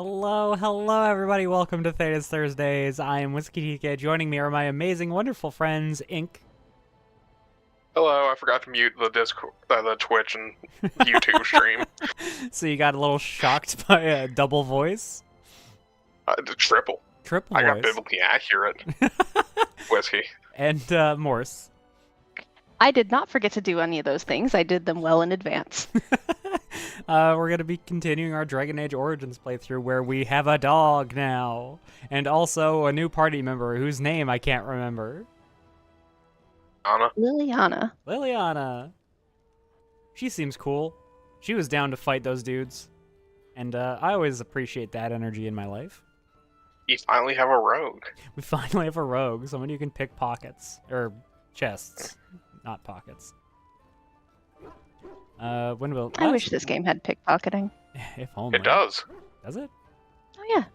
Hello everybody, welcome to Thedas Thursdays. I am Whiskey TK. Joining me are my amazing, wonderful friends, Ink. Hello, I forgot to mute the Discord, the Twitch and YouTube stream. So you got a little shocked by a double voice? Triple. Triple I voice. got biblically accurate. Whiskey. And Morse. I did not forget to do any of those things. I did them well in advance. We're going to be continuing our Dragon Age Origins playthrough where we have a dog now. And also a new party member whose name I can't remember. Anna. Liliana. She seems cool. She was down to fight those dudes. And I always appreciate that energy in my life. You finally have a rogue. We finally have a rogue, someone who can pick pockets. Or chests, not pockets. I wish this game had pickpocketing. If only. It does. Does it? Oh yeah.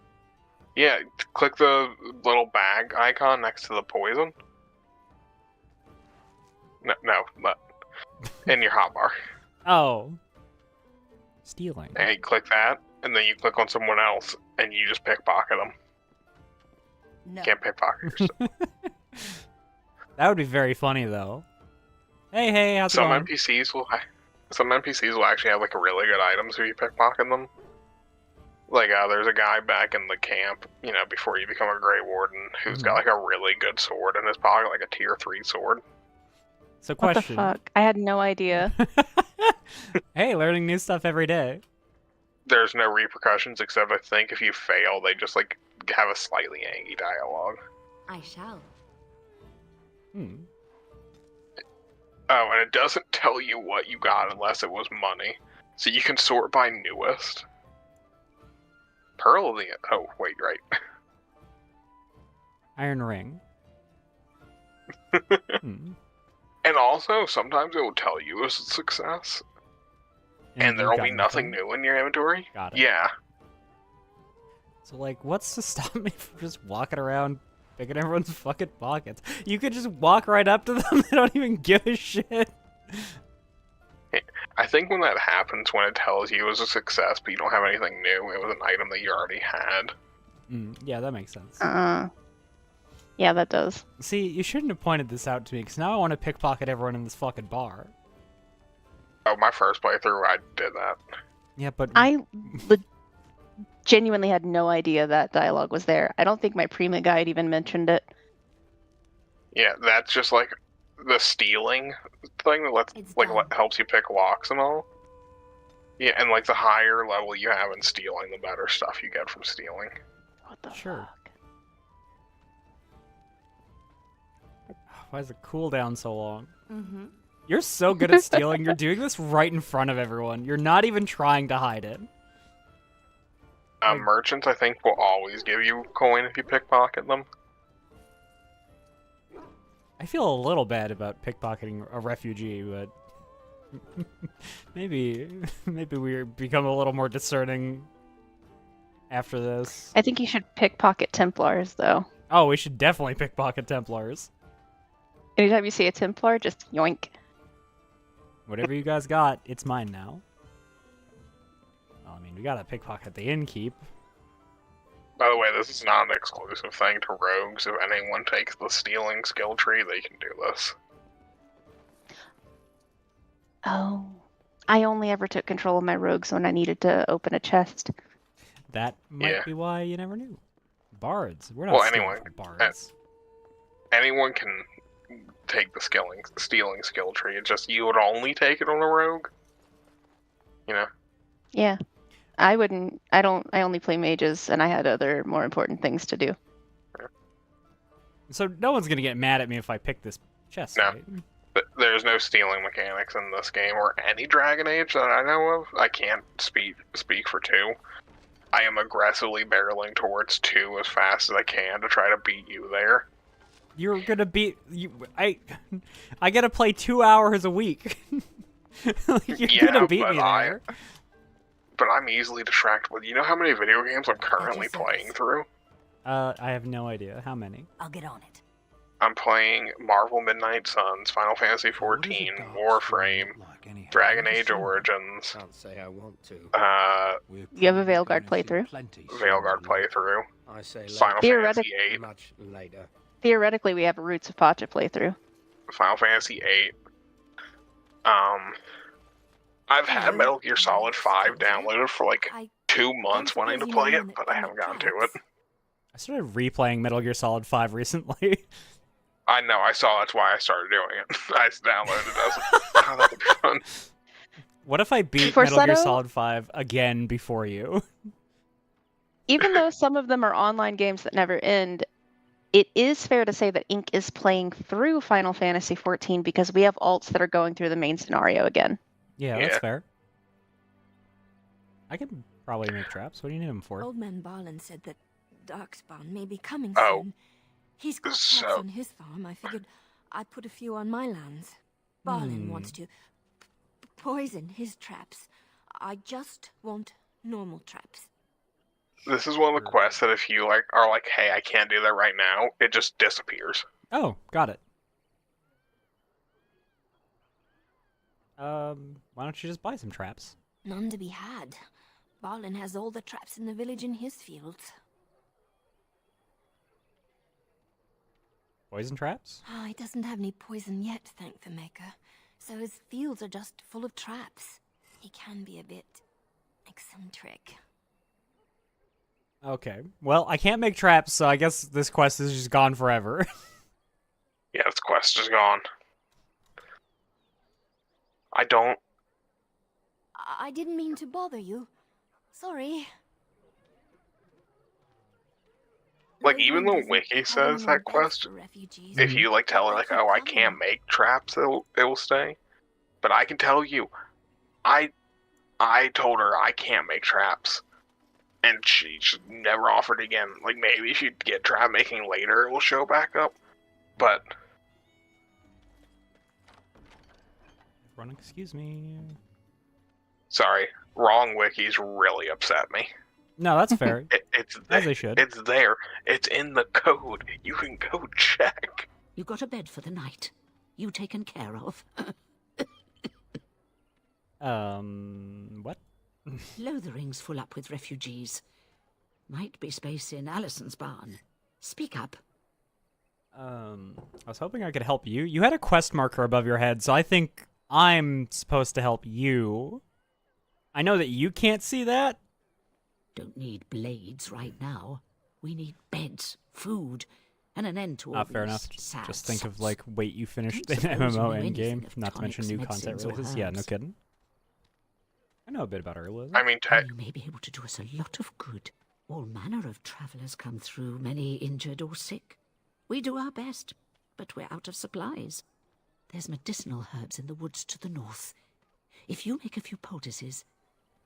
Yeah, click the little bag icon next to the poison. No, in your hotbar. Oh. Stealing. And you click that, and then you click on someone else, and you just pickpocket them. No. Can't pickpocket yourself. That would be very funny, though. Hey, how's it Some going? Some NPCs will actually have like really good items if you pickpocket them. Like there's a guy back in the camp, before you become a Grey Warden, who's got like a really good sword in his pocket, like a tier 3 sword. So What question. the fuck? I had no idea. Hey, learning new stuff every day. There's no repercussions except I think if you fail, they just like have a slightly angry dialogue. I shall. Oh, and it doesn't tell you what you got unless it was money. So you can sort by newest. Pearl of the... Oh, wait, right. Iron Ring. And also, sometimes it will tell you it's a success. And there will be nothing new in your inventory. Got it. Yeah. So, like, what's to stop me from just walking around picking everyone's fucking pockets? You could just walk right up to them, they don't even give a shit. I think when that happens, when it tells you it was a success, but you don't have anything new, it was an item that you already had. Yeah, that makes sense. Yeah, that does. See, you shouldn't have pointed this out to me, because now I want to pickpocket everyone in this fucking bar. Oh, my first playthrough, I did that. Yeah, but... I genuinely had no idea that dialogue was there. I don't think my Prima guide even mentioned it. Yeah, that's just like the stealing thing that helps you pick locks and all. Yeah, and like the higher level you have in stealing, the better stuff you get from stealing. What the Sure. fuck? Why is the cooldown so long? Mm-hmm. You're so good at stealing, you're doing this right in front of everyone. You're not even trying to hide it. Merchants, I think, will always give you a coin if you pickpocket them. I feel a little bad about pickpocketing a refugee, but maybe we become a little more discerning after this. I think you should pickpocket Templars, though. Oh, we should definitely pickpocket Templars. Anytime you see a Templar, just yoink. Whatever you guys got, it's mine now. Well, I mean, we gotta pickpocket the innkeep. By the way, this is not an exclusive thing to rogues. If anyone takes the stealing skill tree, they can do this. Oh. I only ever took control of my rogues when I needed to open a chest. That might Yeah. be why you never knew. Bards. We're not Well, stealing anyway, from bards. Anyone can take the stealing skill tree. It's just you would only take it on a rogue. Yeah. I only play mages, and I had other more important things to do. So no one's gonna get mad at me if I pick this chest, No. right? There's no stealing mechanics in this game or any Dragon Age that I know of. I can't speak for 2. I am aggressively barreling towards 2 as fast as I can to try to beat you there. You're gonna beat you. I gotta play 2 hours a week. You're gonna beat me there. But I'm easily distractible. You know how many video games I'm currently playing through? I have no idea how many. I'll get on it. I'm playing Marvel Midnight Suns, Final Fantasy XIV, Warframe, Dragon Age Origins, Can't say I want to. You have a Veilguard playthrough? Veilguard playthrough, I say Final Theoretic- Fantasy VIII, much later. Theoretically, we have a Roots of Pacha playthrough. Final Fantasy VIII. I've had Metal Gear Solid 5 downloaded for like I 2 months wanting to play it, but I haven't gotten to it. I started replaying Metal Gear Solid 5 recently. I know, I saw that's why I started doing it. I downloaded it. I was like, oh, that would be fun. What if I beat Forsetto? Metal Gear Solid 5 again before you? Even though some of them are online games that never end, it is fair to say that Ink is playing through Final Fantasy XIV because we have alts that are going through the main scenario again. Yeah, that's Yeah. fair. I can probably make traps. What do you need them for? Old man Barlin said that Darkspawn may be coming Oh. soon. He's got So- traps on his farm. I figured I'd put a few on my lands. Barlin wants to poison his traps. I just want normal traps. This is one of the quests that if you like are like, hey, I can't do that right now, it just disappears. Oh, got it. Why don't you just buy some traps? None to be had. Barlin has all the traps in the village in his fields. Poison traps? He doesn't have any poison yet, thank the maker. So his fields are just full of traps. He can be a bit eccentric. Okay. Well, I can't make traps, so I guess this quest is just gone forever. Yeah, this quest is gone. I don't. I didn't mean to bother you. Sorry. Like, Leyland even though isn't Wiki having says no that beds quest, for refugees. if you like tell her like, oh, I can't make traps, it will stay. But I can tell you, I told her I can't make traps, and she just never offered again. Like maybe she'd get trap making later, it will show back up. But Everyone, excuse me. sorry, wrong wikis really upset me. No, that's fair. It's As there. they should. It's there. It's in the code. You can go check. You got a bed for the night. You taken care of. What? Lothering's full up with refugees. Might be space in Allison's barn. Speak up. I was hoping I could help you. You had a quest marker above your head, so I think I'm supposed to help you. I know that you can't see that. Don't need blades right now. We need beds, food, and an end to all Fair enough. these sad Just think of sots. like, wait, you finished Don't the suppose you MMO know anything endgame, of not to mention new tonics, content medicines, or releases. Yeah, no herbs. kidding. I know a bit about herbalism. I mean, You may be able to do us a lot of good. All manner of travellers come through, many injured or sick. We do our best, but we're out of supplies. There's medicinal herbs in the woods to the north. If you make a few poultices,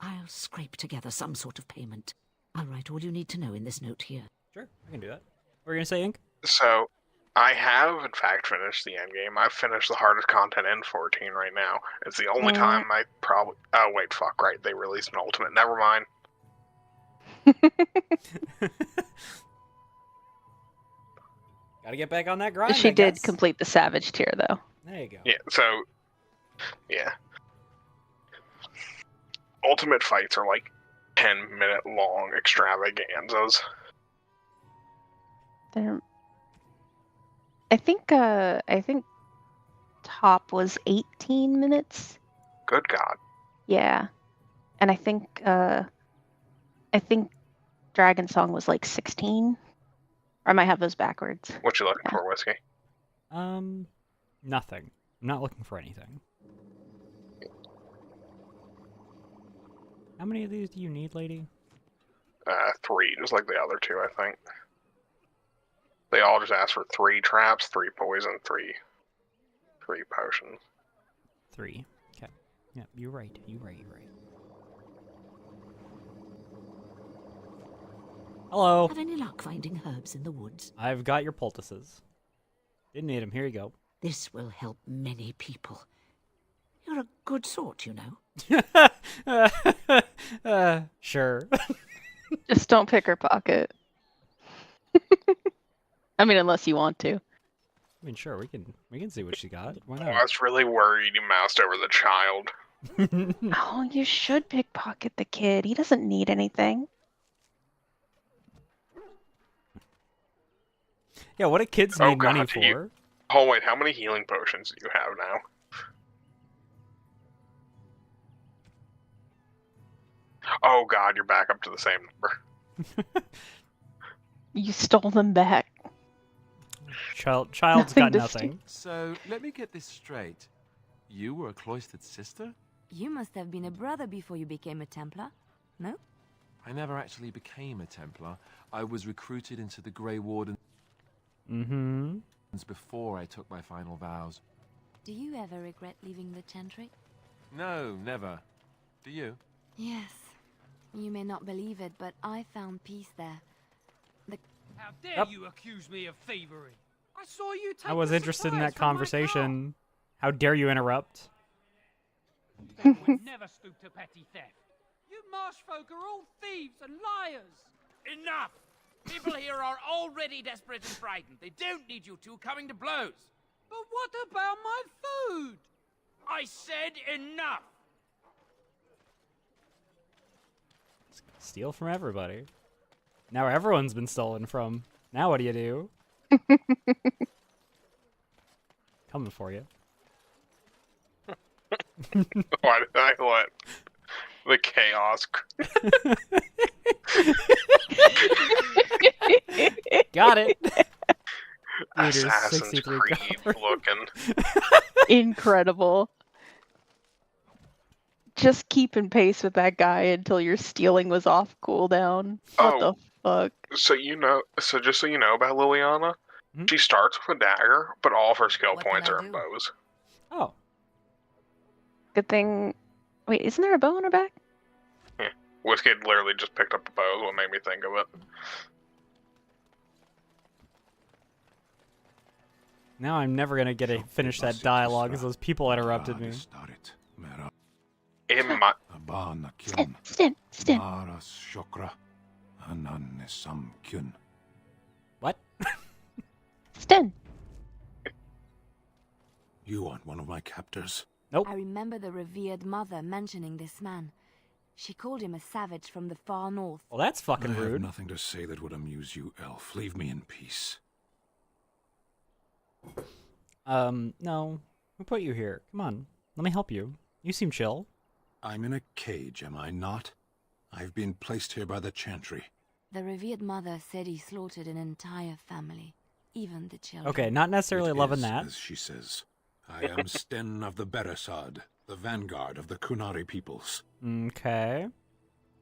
I'll scrape together some sort of payment. I'll write all you need to know in this note here. Sure, I can do that. What were you gonna say, Ink? so I have in fact finished the end game. I've finished the hardest content in 14 right now. It's the only time I probably. Oh wait, fuck! Right, they released an ultimate. Never mind. Gotta get back on that grind. She I did guess. complete the Savage tier, though. There you go. Yeah. So, yeah. Ultimate fights are like 10-minute long extravaganzas. There, I think top was 18 minutes. Good God. Yeah, and I think Dragon Song was like 16. Or I might have those backwards. What you looking Yeah. for, Whiskey? Nothing. I'm not looking for anything. How many of these do you need, lady? 3, just like the other 2, I think. They all just ask for 3 traps, 3 poison, 3 potions. 3. Okay. Yeah, you're right. You're right. Hello. Have any luck finding herbs in the woods? I've got your poultices. Didn't need them. Here you go. This will help many people. You're a good sort, you know. Sure. Just don't pick her pocket. I mean, unless you want to. I mean, sure, we can see what she got. Why I not? was really worried you moused over the child. Oh, you should pickpocket the kid. He doesn't need anything. Yeah, what do kids Oh, need money God, you- for? Oh wait, how many healing potions do you have now? Oh god, you're back up to the same number. You stole them back. Child's Nothing got to nothing. So, let me get this straight. You were a cloistered sister? You must have been a brother before you became a Templar, no? I never actually became a Templar. I was recruited into the Grey Wardens Mm-hmm. before I took my final vows. Do you ever regret leaving the Chantry? No, never. Do you? Yes. You may not believe it, but I found peace there. How dare Yep. you accuse me of thievery? I saw you take I was the interested in that supplies from my conversation. How dare you interrupt? car. They would never stoop to petty theft. You marsh folk are all thieves and liars. Enough! People here are already desperate and frightened. They don't need you two coming to blows. But what about my food? I said enough! Steal from everybody. Now everyone's been stolen from. Now what do you do? Coming for you. Why did I let the chaos? Got it. Assassin's 63 Creed cover. looking. Incredible. Just keeping pace with that guy until your stealing was off cooldown. What Oh. the fuck? So just so you know about Liliana, Hmm? she starts with a dagger, but all of her skill What can points I are in do? bows. Oh. Good thing. Wait, isn't there a bow on her back? Whiskey literally just picked up the bow, is what made me think of it. Now I'm never gonna get to finish that dialogue because those people interrupted me. It might. Stin. What? Stin. You aren't one of my captors. I remember the revered mother mentioning this man. She called him a savage from the far north. Well, that's fucking I have rude. nothing to say that would amuse you, elf. Leave me in peace. No. Who put you here? Come on. Let me help you. You seem chill. I'm in a cage, am I not? I've been placed here by the Chantry. The revered mother said he slaughtered an entire family, even the children. Okay, not necessarily It loving is, that. as she says. I am Sten of the Beresad, the vanguard of the Kunari peoples. Okay.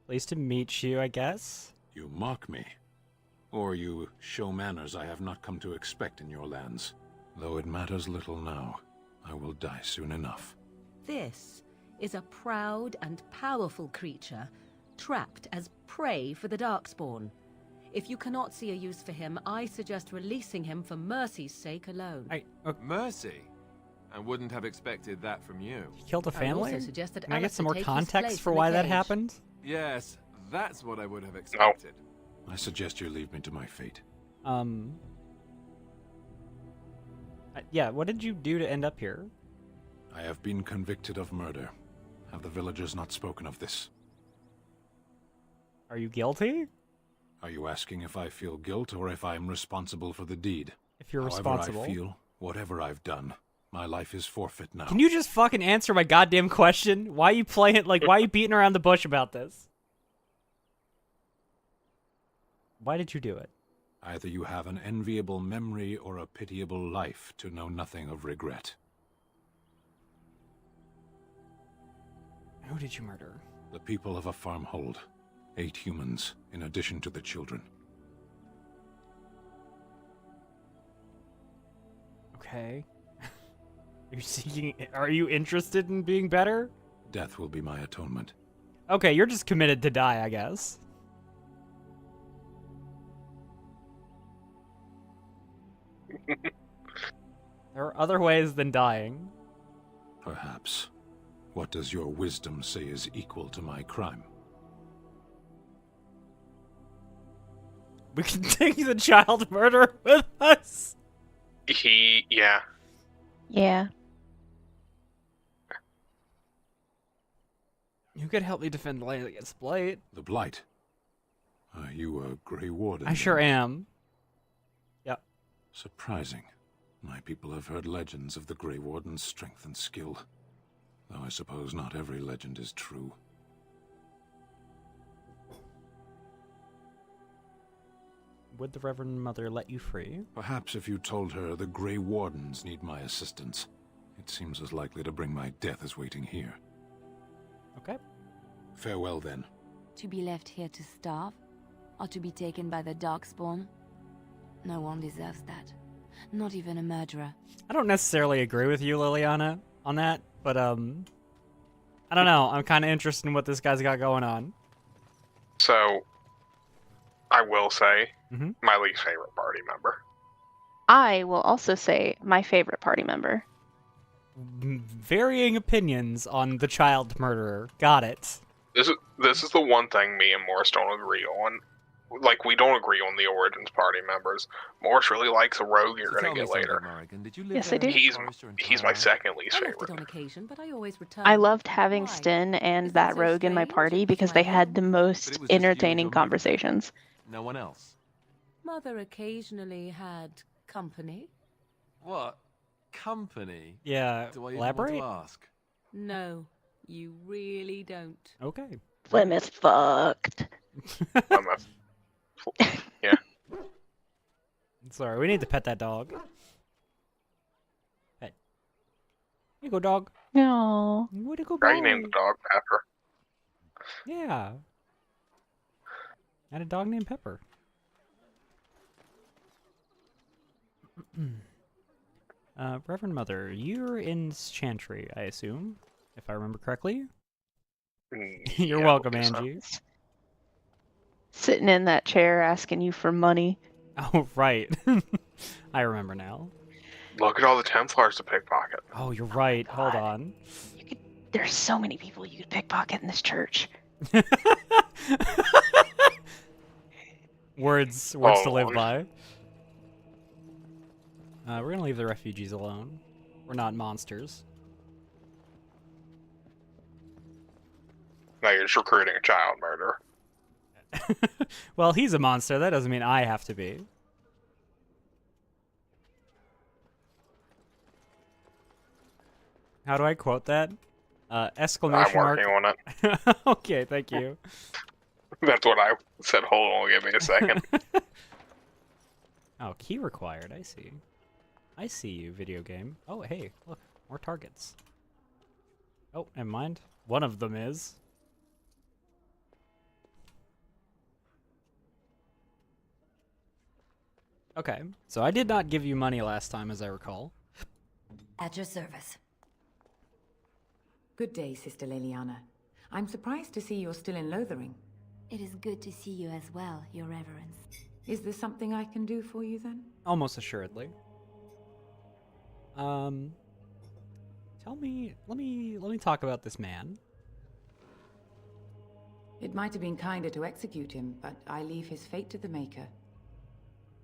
Pleased to meet you, I guess. You mock me. Or you show manners I have not come to expect in your lands. Though it matters little now. I will die soon enough. This is a proud and powerful creature, trapped as prey for the Darkspawn. If you cannot see a use for him, I suggest releasing him for mercy's sake alone. Mercy? I wouldn't have expected that from you. He killed a I family? also suggest that Can I get some more Alistair take his context place for in the why that cage. happened? Yes, that's what I would have expected. I suggest you leave me to my fate. Yeah, what did you do to end up here? I have been convicted of murder. Have the villagers not spoken of this? Are you guilty? Are you asking if I feel guilt or if I am responsible for the deed? If you're However responsible. I feel, whatever I've done, my life is forfeit now. Can you just fucking answer my goddamn question? Why are you playing, why are you beating around the bush about this? Why did you do it? Either you have an enviable memory or a pitiable life to know nothing of regret. Who did you murder? The people of a farmhold. 8 humans, in addition to the children. Okay. Are you interested in being better? Death will be my atonement. Okay, you're just committed to die, I guess. There are other ways than dying. Perhaps. What does your wisdom say is equal to my crime? We can take the child murderer with us. Yeah. Yeah. You could help me defend the land against Blight. The Blight. Are you a Grey Warden? I sure then? am. Yep. Surprising. My people have heard legends of the Grey Warden's strength and skill. Though I suppose not every legend is true. Would the Reverend Mother let you free? Perhaps if you told her the Grey Wardens need my assistance, it seems as likely to bring my death as waiting here. Okay. Farewell, then. To be left here to starve? Or to be taken by the Darkspawn? No one deserves that. Not even a murderer. I don't necessarily agree with you, Liliana, on that, but, I don't know. I'm kind of interested in what this guy's got going on. So, I will say, Mhm. my least favorite party member. I will also say my favorite party member. Varying opinions on the child murderer. Got it. This is the one thing me and Morse don't agree on. Like, we don't agree on the Origins party members. Morse really likes a rogue you're So going to tell me get later. something, Morrigan. Did you live Yes, there I do. in the He's forest your my entire second least I left it favorite. on occasion, but I always returned. I loved having Why? Stin and Is that that so rogue in my strange? party It was because my they had home. the But most it was just you and your entertaining mother. conversations. No one else? Mother occasionally had company. What? Company? Yeah, Do I even elaborate? want to ask? No, you really don't. Okay. Plymouth fucked. Yeah. Sorry, we need to pet that dog. Pet. Here you go, dog. No. Where'd it go, Right, you named the boy? dog Pepper. Yeah. I had a dog named Pepper. Reverend Mother, you're in Chantry, I assume, if I remember correctly. You're Yeah, welcome, I believe so. Angie. Sitting in that chair asking you for money. Oh, right. I remember now. Look at all the Templars to pickpocket. Oh, you're right. Hold God. on. There's so many people you could pickpocket in this church. Words to live by. We're gonna leave the refugees alone. We're not monsters. Now you're just recruiting a child murderer. Well, he's a monster. That doesn't mean I have to be. How do I quote that? Exclamation I'm mark. working on it. Okay, thank you. That's what I said. Hold on, give me a second. Oh, key required. I see. I see you, video game. Oh, hey, look, more targets. Oh, never mind. One of them is. Okay, so I did not give you money last time, as I recall. At your service. Good day, Sister Liliana. I'm surprised to see you're still in Lothering. It is good to see you as well, Your Reverence. Is there something I can do for you then? Almost assuredly. Tell me, let me talk about this man. It might have been kinder to execute him, but I leave his fate to the Maker.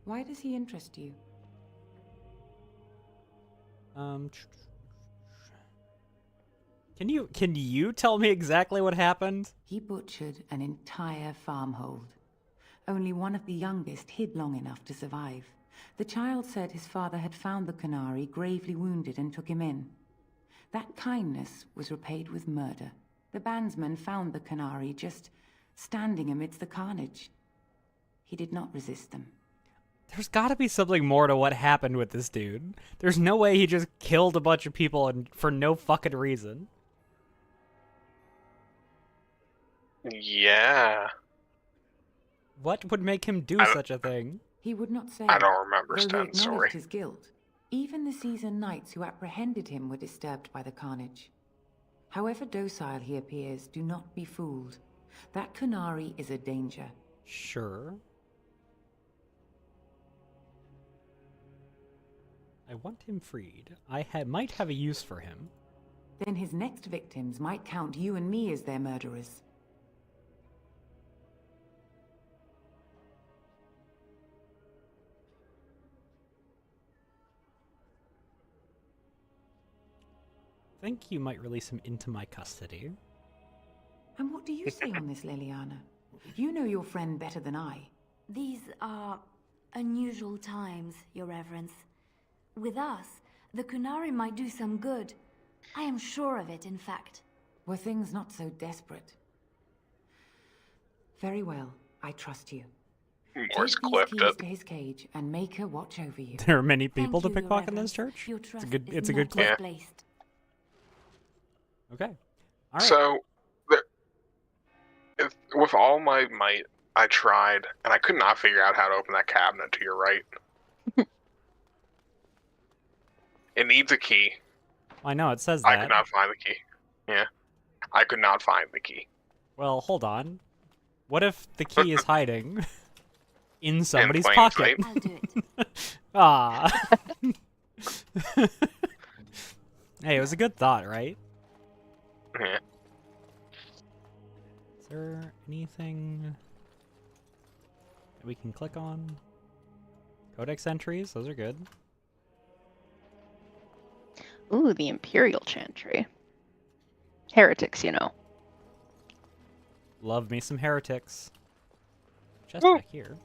Why does he interest you? Can you tell me exactly what happened? He butchered an entire farmhold. Only one of the youngest hid long enough to survive. The child said his father had found the Canary gravely wounded and took him in. That kindness was repaid with murder. The bandsman found the Canary just standing amidst the carnage. He did not resist them. There's gotta be something more to what happened with this dude. There's no way he just killed a bunch of people and for no fucking reason. Yeah. What would make him do such a thing? He would not say. I don't remember though he Stan's story. acknowledged his guilt. Even the seasoned knights who apprehended him were disturbed by the carnage. However docile he appears, do not be fooled. That Canary is a danger. Sure. I want him freed. I might have a use for him. Then his next victims might count you and me as their murderers. think you might release him into my custody. And what do you say on this, Liliana? You know your friend better than I. These are unusual times, Your Reverence. With us, the Kunari might do some good. I am sure of it, in fact. Were things not so desperate? Very well, I trust you. Morse Take these clipped keys it. to his cage and make her watch over you. There are many people to Thank you, Your pickpocket in this Reverence. church? Your It's a trust good, is it's a good not clip. misplaced. Okay. All right. So, with all my might, I tried, and I could not figure out how to open that cabinet to your right. It needs a key. I know, it says that. I could not find the key. Yeah. I could not find the key. Well, hold on. What if the key is hiding in somebody's plain pocket? sight. I'll do it. Ah. Hey, it was a good thought, right? Yeah. Is there anything that we can click on? Codex entries, those are good. Ooh, the Imperial Chantry. Heretics, you know. Love me some heretics. Just Woo. back here.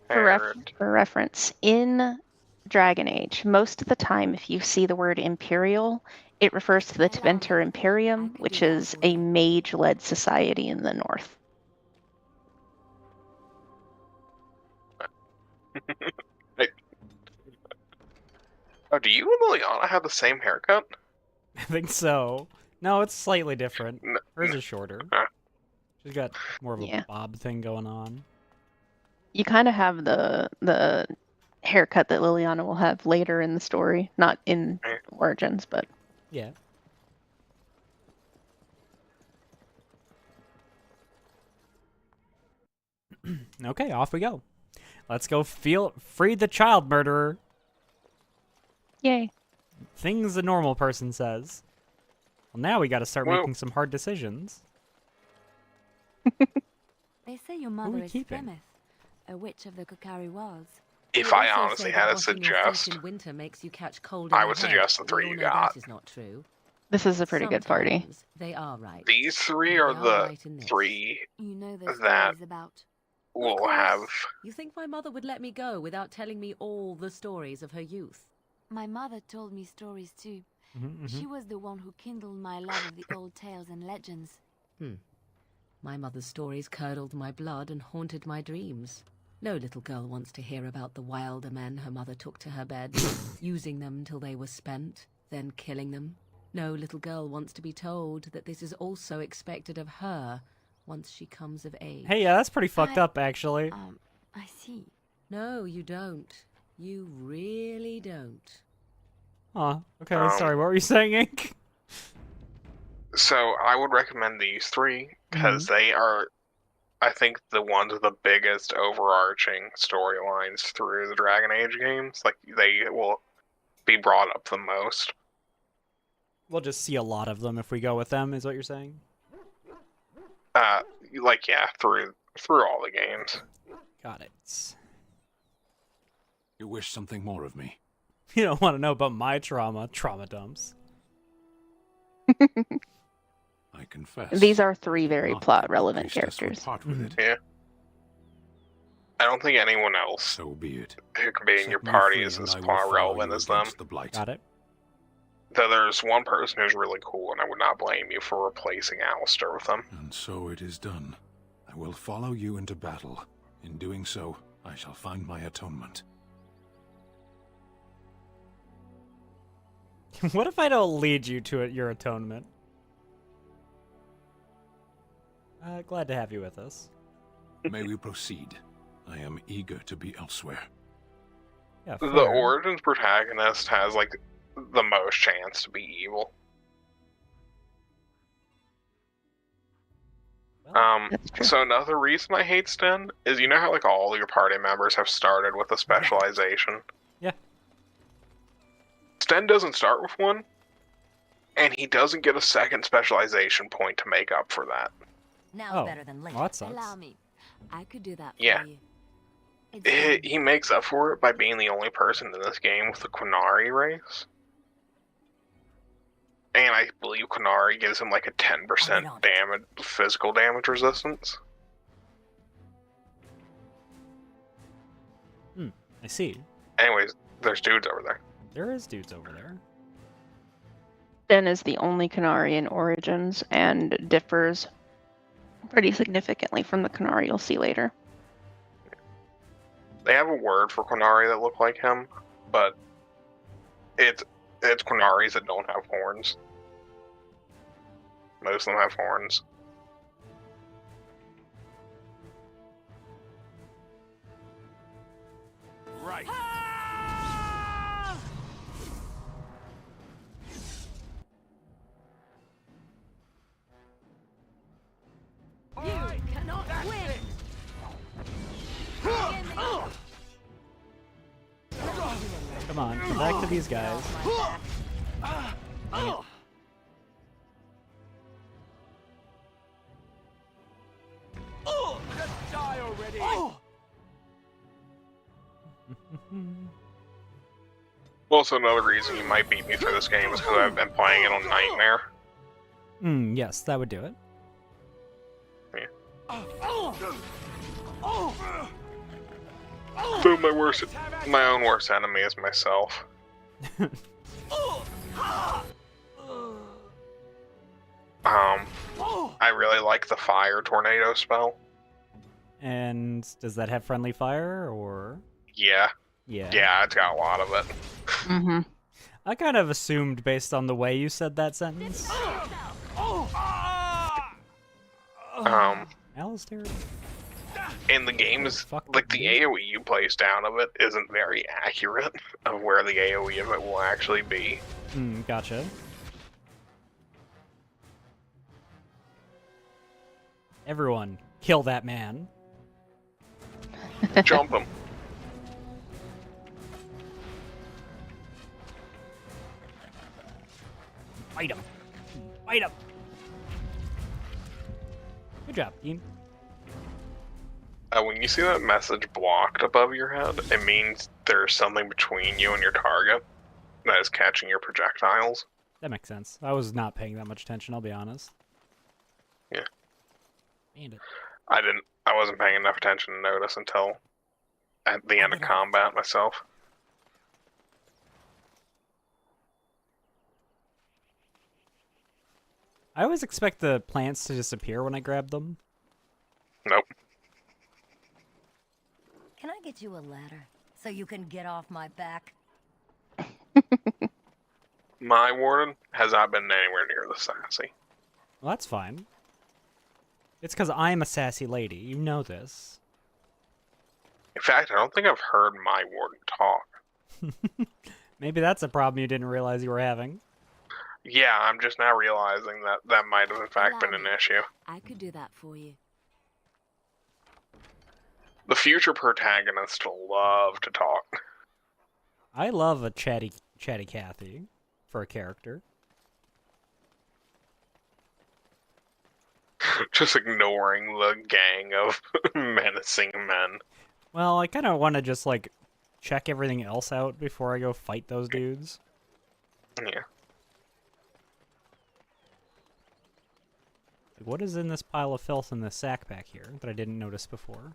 For reference, in Dragon Age, most of the time, if you see the word Imperial, it refers to the Teventer Imperium, which is a mage-led society in the north. Hey. Oh, do you and Liliana have the same haircut? I think so. No, it's slightly different. No, Hers is shorter. She's got more of a bob thing going on. You kind of have the haircut that Liliana will have later in the story, not in Origins, but yeah. Okay, off we go. Let's go free the child murderer. Yay. Things a normal person says. Well, now we got to start making some hard decisions. They say your are mother we is keeping? Femeth, a witch of the Kokari Wilds. If They I also honestly say had that to washing your feet suggest, in winter makes you catch cold in I the would head. suggest the We three all you know got. that is not true. This is a pretty good party. Sometimes they are right. These three They are are the right in this. three You know the that stories about. will course. have. You think my mother would let me go without telling me all the stories of her youth? My mother told me stories too. She was the one who kindled my love of the old tales and legends. My mother's stories curdled my blood and haunted my dreams. No little girl wants to hear about the wilder men her mother took to her bed, using them till they were spent, then killing them. No little girl wants to be told that this is also expected of her once she comes of age. Hey, yeah, that's pretty fucked up, actually. I see. No, you don't. You really don't. Aw, okay, sorry, what were you saying, Ink? So I would recommend these three because they are, I think, the ones with the biggest overarching storylines through the Dragon Age games. Like, they will be brought up the most. We'll just see a lot of them if we go with them, is what you're saying? Like, yeah, through all the games. Got it. You wish something more of me? You don't want to know about my trauma dumps. I confess. These are three very not plot-relevant the priestess would characters. part with it. Yeah. I don't think anyone else So be it. who could be in Set your me party free is and as I will plot follow relevant you as them. against the blight. Got it. Though there's one person who's really cool, and I would not blame you for replacing Alistair with them. And so it is done. I will follow you into battle. In doing so, I shall find my atonement. What if I don't lead you to your atonement? Glad to have you with us. May we proceed? I am eager to be elsewhere. Yeah, The fair. Origins protagonist has, like, the most chance to be evil. That's true. So another reason I hate Sten is, you know how, like, all your party members have started with a specialization? Yeah. Sten doesn't start with one, and he doesn't get a second specialization point to make up for that. Now better than later. Well, that sucks. Allow me. I could do that for Yeah. you. It's He makes up for it by being the only person in this game with the Qunari race. And I believe Kunari gives him like a 10% damage, physical damage resistance. I see. Anyways, there's dudes over there. There is dudes over there. Den is the only Kunari in Origins and differs pretty significantly from the Kunari you'll see later. They have a word for Kunari that look like him, but it's Kunaris that don't have horns. Most of them have horns. Right. You cannot win. Come on, come back to these guys. Just die already. Also, another reason you might beat me through this game is because I've been playing it on Nightmare. Yes, that would do it. So my own worst enemy is myself. I really like the fire tornado spell. And does that have friendly fire, or? Yeah. Yeah. Yeah, it's got a lot of it. Mm-hmm. I kind of assumed based on the way you said that sentence. Alistair? In the games, like the AoE you place down of it isn't very accurate of where the AoE of it will actually be. Gotcha. Everyone, kill that man. Jump him. Fight him. Fight him. Good job, team. When you see that message blocked above your head, it means there's something between you and your target that is catching your projectiles. That makes sense. I was not paying that much attention, I'll be honest. Yeah. Bandit. I wasn't paying enough attention to notice until at the end of combat myself. I always expect the plants to disappear when I grab them. Nope. Can I get you a ladder so you can get off my back? My warden has not been anywhere near the sassy. Well, that's fine. It's because I'm a sassy lady. You know this. In fact, I don't think I've heard my warden talk. Maybe that's a problem you didn't realize you were having. Yeah, I'm just now realizing that that might have in fact been an issue. I could do that for you. The future protagonists love to talk. I love a chatty Cathy for a character. Just ignoring the gang of menacing men. Well, I kind of want to just, like, check everything else out before I go fight those dudes. Yeah. Like, what is in this pile of filth in this sack back here that I didn't notice before?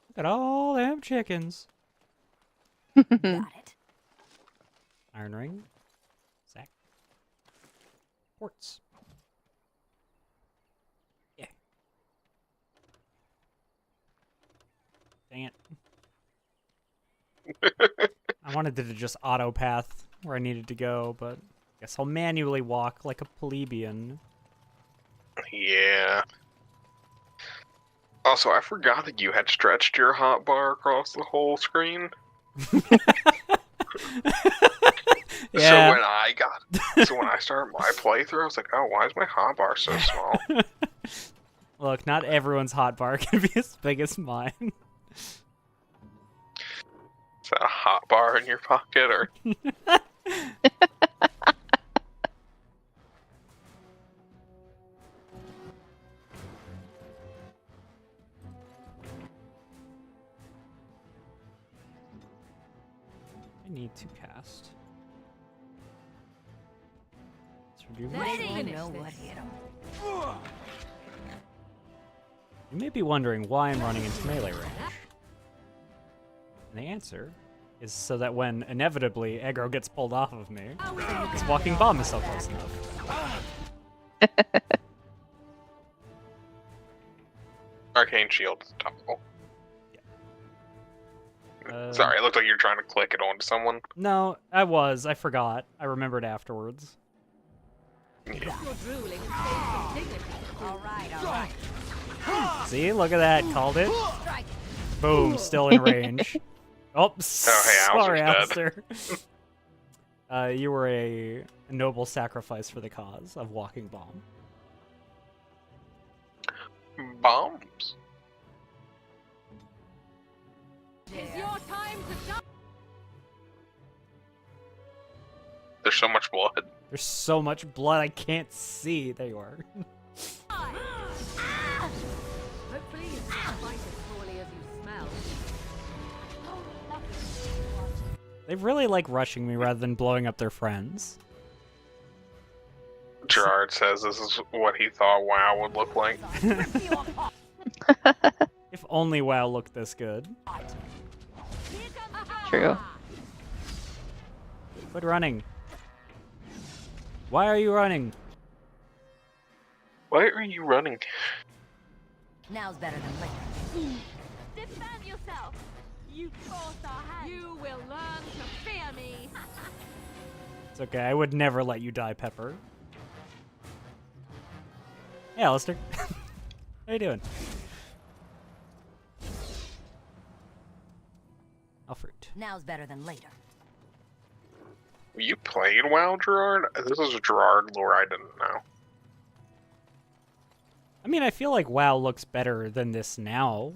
Look at all them chickens. Got it. Iron ring. Sack. Ports. Yeah. Dang it. I wanted to just auto path where I needed to go, but I guess I'll manually walk like a plebeian. Yeah. Also, I forgot that you had stretched your hotbar across the whole screen. Yeah. So when I started my playthrough, I was like, oh, why is my hotbar so small? Look, not everyone's hotbar can be as big as mine. Is that a hotbar in your pocket, or? I need to cast. you. They know what hit him. You may be wondering why I'm running into melee range. And the answer is so that when, inevitably, aggro gets pulled off of me, this walking bomb is so close enough. Arcane shield is topical. Sorry, it looked like you were trying to click it onto someone. No, I was. I forgot. I remembered afterwards. Yeah. All right. See? Look at that. Called it. Boom. Still in range. Oh, hey, sorry, Alistair's Alistair. You were a noble sacrifice for the cause of walking bomb. Bombs? It's your time to die. There's so much blood. There's so much blood I can't see. There you are. Hopefully you don't fight as poorly as you smell. They really like rushing me rather than blowing up their friends. Gerard says this is what he thought WoW would look like. If only WoW looked this good. True. Quit running. Why are you running? Why are you running? Now's better than later. Defend yourself! You forced our hand! You will learn to fear me! It's okay, I would never let you die, Pepper. Hey, Alistair. How you doing? Alfred. Now's better than later. You played WoW, Gerard? This is a Gerard lore I didn't know. I mean, I feel like WoW looks better than this now.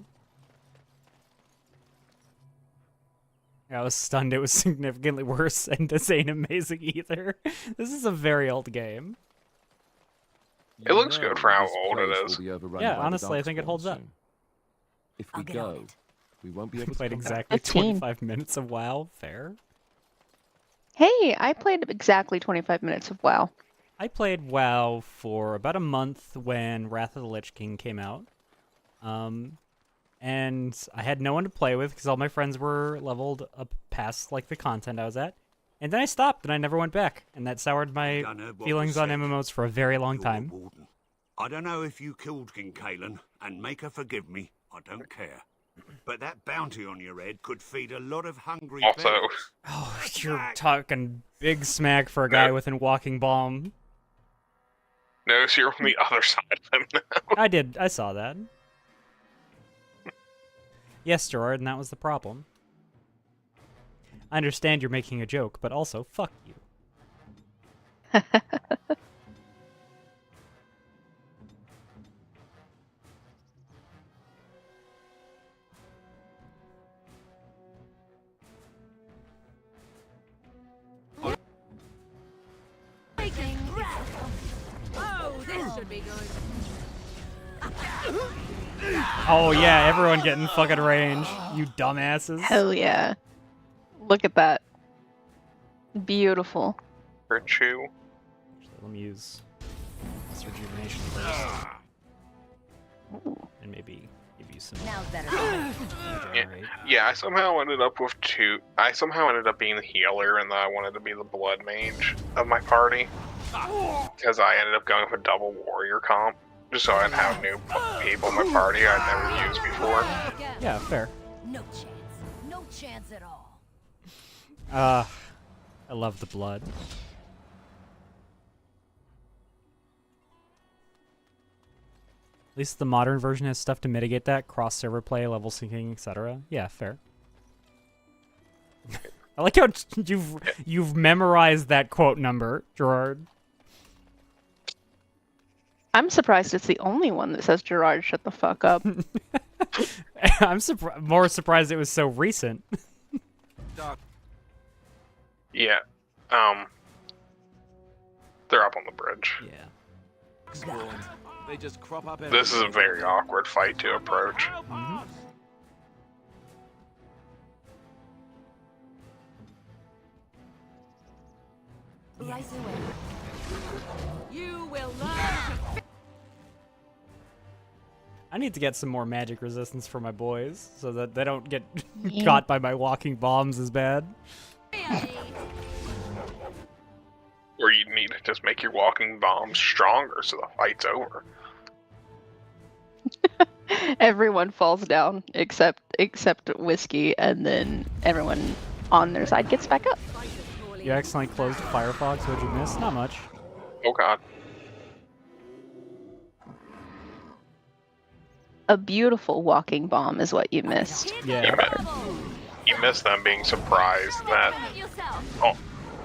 I was stunned it was significantly worse, and this ain't amazing either. This is a very old game. It looks good for how old it is. Yeah, honestly, I think it holds up. If we go, we won't be I able to played come exactly back. 25 minutes of WoW. Fair. Hey, I played exactly 25 minutes of WoW. I played WoW for about a month when Wrath of the Lich King came out. And I had no one to play with because all my friends were leveled up past like the content I was at. And then I stopped and I never went back. And that soured my feelings on MMOs for a very long time. Warden. I don't know if you killed King Kalen, and make her forgive me, I don't care. But that bounty on your head could feed a lot of hungry Also, bellies. Oh, you're talking big smack for a guy with a walking bomb. notice you're on the other side of him now. I saw that. Yes, Gerard, and that was the problem. I understand you're making a joke, but also, fuck you. Oh, this should be good. Oh yeah, everyone getting fucking range, you dumbasses. Hell yeah. Look at that. Beautiful. Virtue. Let me use this rejuvenation first. And maybe give you some. Now's better. Yeah, I somehow ended up with two. I somehow ended up being the healer, and then I wanted to be the blood mage of my party. Because I ended up going with a double warrior comp, just so I'd have new people in my party I'd never used before. Yeah, fair. No chance. No chance at all. I love the blood. At least the modern version has stuff to mitigate that, cross-server play, level syncing, etc. Yeah, fair. I like how you've memorized that quote number, Gerard. I'm surprised it's the only one that says Gerard, shut the fuck up. I'm more surprised it was so recent. Yeah. They're up on the bridge. Yeah. They just crop up This is a very awkward fight to approach. Right away. You will learn to I need to get some more magic resistance for my boys so that they don't get Yeah. caught by my walking bombs as bad. Or you need to just make your walking bombs stronger so the fight's over. Everyone falls down except Whiskey, and then everyone on their side gets back up. You accidentally closed Firefox. What'd you miss? Not much. Oh god. A beautiful walking bomb is what you missed. Yeah. You missed them being surprised that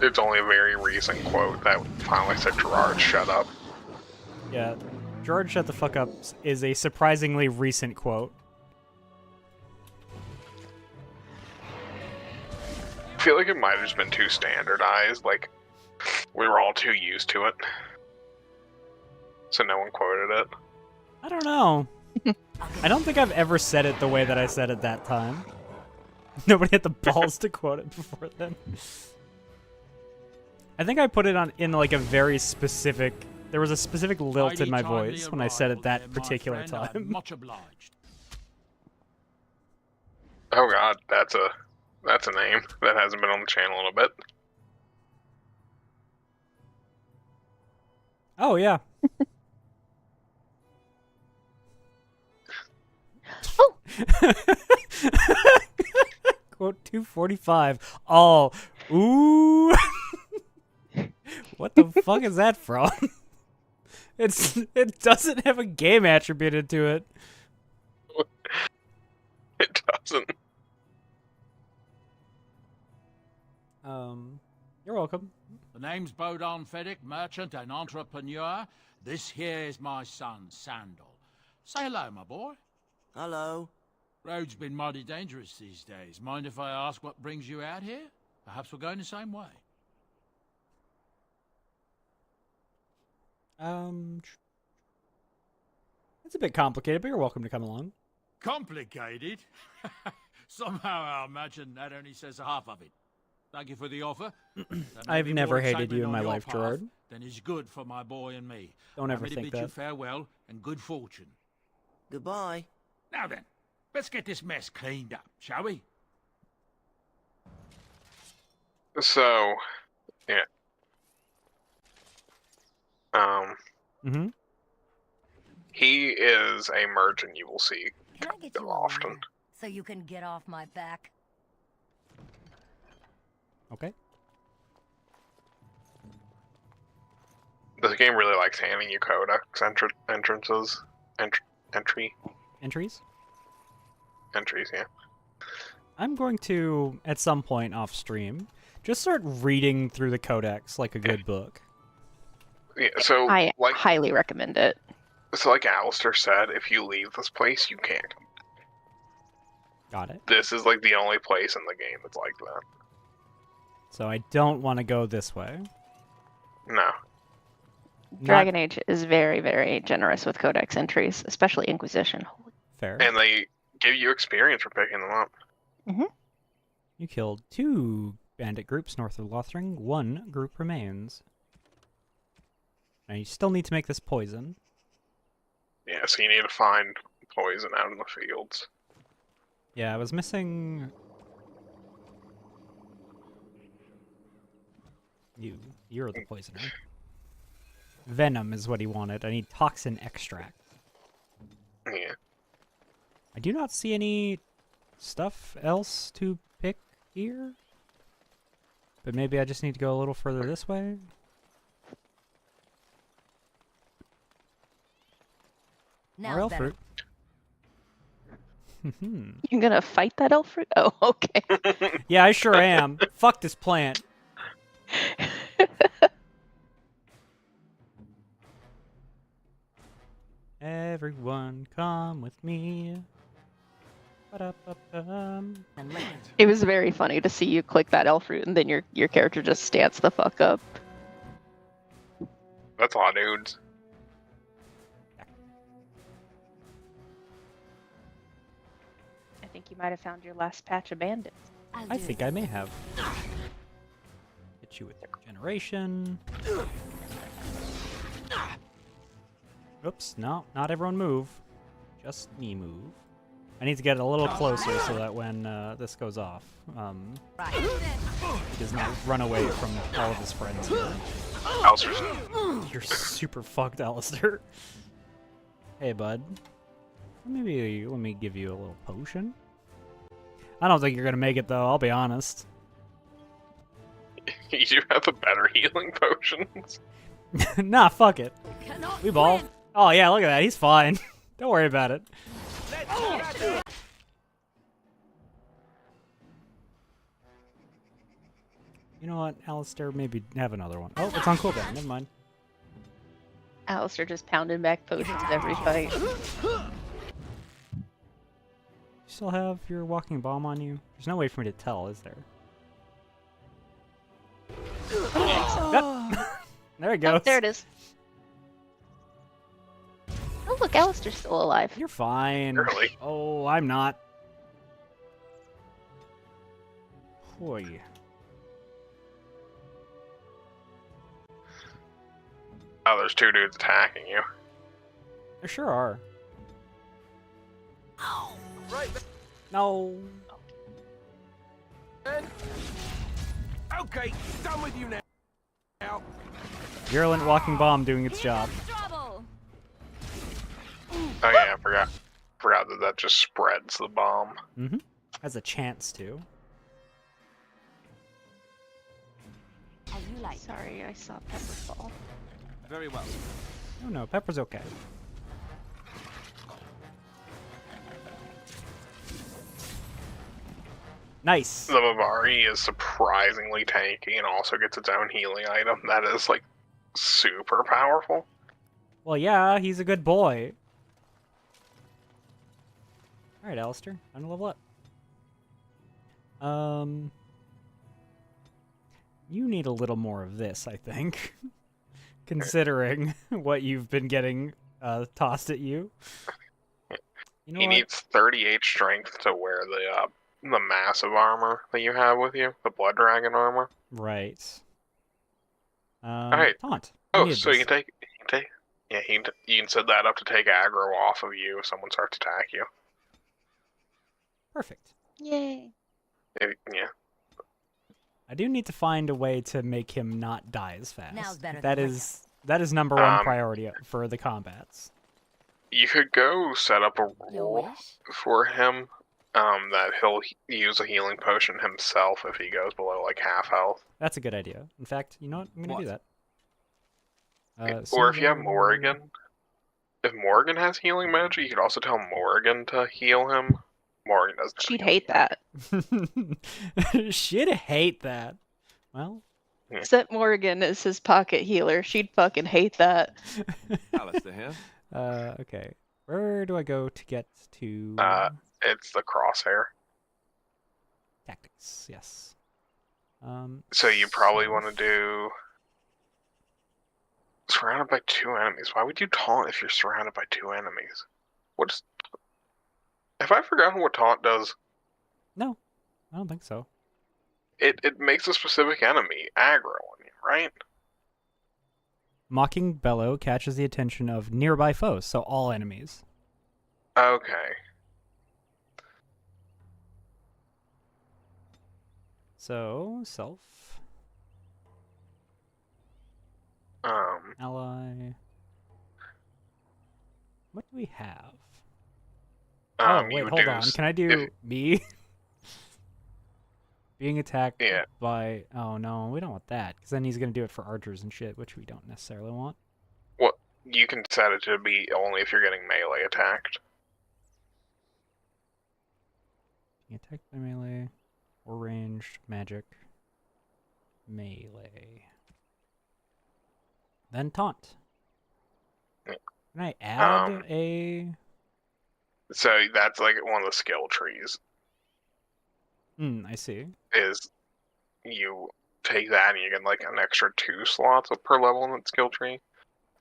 it's only a very recent quote that finally said Gerard shut up. Yeah. George shut the fuck up is a surprisingly recent quote. I feel like it might have just been too standardized, like we were all too used to it. So no one quoted it. I don't know. I don't think I've ever said it the way that I said it that time. Nobody had the balls to quote it before then. I think I put it in like a very specific. There was a specific lilt in my voice when I said it that particular time. Much obliged. Oh god, that's a name that hasn't been on the channel in a bit. Oh yeah. Oh. Quote 245. Oh. Ooh. What the fuck is that from? It doesn't have a game attributed to it. It doesn't. You're welcome. The name's Bodon Feddick, merchant and entrepreneur. This here is my son, Sandal. Say hello, my boy. Hello. Road's been mighty dangerous these days. Mind if I ask what brings you out here? Perhaps we're going the same way. It's a bit complicated, but you're welcome to come along. Complicated? Somehow I imagine that only says half of it. Thank you for the offer. I've never hated you in my life, Gerard. Then it's good for my boy and me. Don't ever Let me think bid you that. farewell and good fortune. Goodbye. Now then, let's get this mess cleaned up, shall we? So, yeah. He is a merchant you will see Can I get you often. so you can get off my back? Okay. This game really likes handing you codex entries, yeah. I'm going to, at some point off stream, just start reading through the codex like a good book. Yeah, so I like highly recommend it. So like Alistair said, if you leave this place, you can't come. Got it. This is like the only place in the game that's like that. So I don't want to go this way. No. Dragon Age is very, very generous with codex entries, especially Inquisition. Fair. And they give you experience for picking them up. You killed 2 bandit groups north of Lothring. 1 group remains. Now you still need to make this poison. Yeah, so you need to find poison out in the fields. Yeah, I was missing... You're the poisoner. Venom is what he wanted. I need toxin extract. Yeah. I do not see any stuff else to pick here. But maybe I just need to go a little further this way. More elf fruit. You're gonna fight that elf fruit? Oh, okay. Yeah, I sure am. Fuck this plant. Everyone come with me. Ba-da-ba-bum. It was very funny to see you click that elf fruit and then your character just stance the fuck up. That's a lot of dudes. I think you might have found your last patch of bandits. I think I may have. Hit you with regeneration. Oops, no, not everyone move. Just me move. I need to get a little closer so that when this goes off, he does not run away from all of his friends here. Alistair's You're super fucked, Alistair. Hey, bud. Maybe let me give you a little potion. I don't think you're gonna make it though. I'll be honest. You do have the better healing potions. Nah, fuck it. We ball. Oh yeah, look at that. He's fine. Don't worry about it. You know what, Alistair? Maybe have another one. Oh, it's on cooldown. Never mind. Alistair just pounding back potions every fight. You still have your walking bomb on you? There's no way for me to tell, is there? Yep. There it goes. Oh, there it is. Oh, look, Alistair's still alive. You're fine. Really? Oh, I'm not. Boy. Oh, there's two dudes attacking you. There sure are. No. Okay, done with you now. Virulent walking bomb doing its job. Oh yeah, I forgot that just spreads the bomb. Mm-hmm. Has a chance to. As you like. Sorry, I saw Pepper fall. Very well. Oh no, Pepper's okay. Nice. The Bavari is surprisingly tanky and also gets its own healing item. That is, like, super powerful. Well, yeah, he's a good boy. Alright, Alistair. Time to level up. You need a little more of this, I think. Considering what you've been getting tossed at you. You know He what? needs 38 strength to wear the massive armor that you have with you, the Blood Dragon armor. Right. Alright. Taunt. Oh, need so this. you can take, yeah, you can set that up to take aggro off of you if someone starts to attack you. Perfect. Yay. Yeah. I do need to find a way to make him not die as fast. Now's better That than is number one priority for the combats. You could go set up a Your rule wish? for him that he'll use a healing potion himself if he goes below like half health. That's a good idea. In fact, you know what? I'm gonna do that. Or if you have Silver- Morrigan, if Morrigan has healing magic, you could also tell Morrigan to heal him. Morrigan doesn't. She'd hate that. She'd hate that. Well, Set Morrigan as his pocket healer. She'd fucking hate that. Alistair here. okay. Where do I go to get to It's the crosshair. tactics? Yes. So you probably want to do surrounded by two enemies. Why would you taunt if you're surrounded by two enemies? What's have I forgotten what taunt does? No, I don't think so. It makes a specific enemy aggro on you, right? Mocking bellow catches the attention of nearby foes, so all enemies. Okay. So self. Ally. What do we have? Oh, you wait, would hold do on. Can I do if- me? Being attacked Yeah. by... Oh, no, we don't want that. Because then he's going to do it for archers and shit, which we don't necessarily want. What you can set it to be only if you're getting melee attacked. Being attacked by melee or ranged magic. Melee. Then taunt. Yeah. Can I add a... So that's like one of the skill trees. I see. Is you take that and you get like an extra 2 slots per level in that skill tree.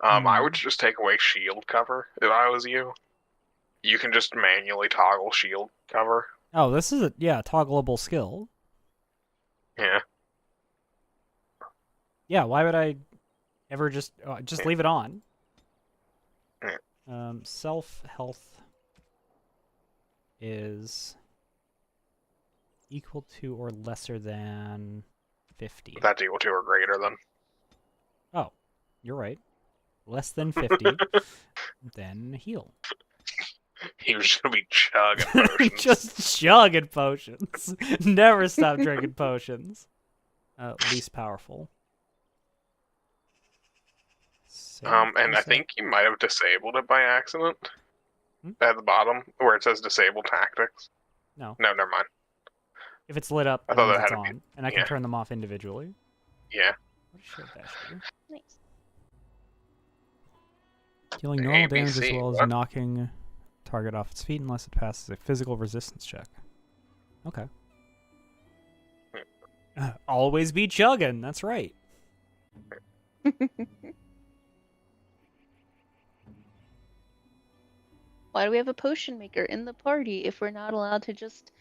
I would just take away shield cover if I was you. You can just manually toggle shield cover. Oh, this is a toggleable skill. Yeah. Yeah, why would I ever just leave it on? Yeah. Self health is equal to or lesser than 50. That's equal to or greater than. Oh, you're right. Less than 50, then heal. He was just gonna be chugging potions. Just chugging potions. Never stop drinking potions. Least powerful. And I think you might have disabled it by accident. At the bottom, where it says disable tactics. No. No, never mind. If it's lit up, I that thought means that it's had to on. be- And I can yeah. turn them off individually. Yeah. What does shield dash do? Nice. Dealing normal damage as ABC, well as what? knocking target off its feet unless it passes a physical resistance check. Okay. Always be chugging, that's right. Why do we have a potion maker in the party if we're not allowed to just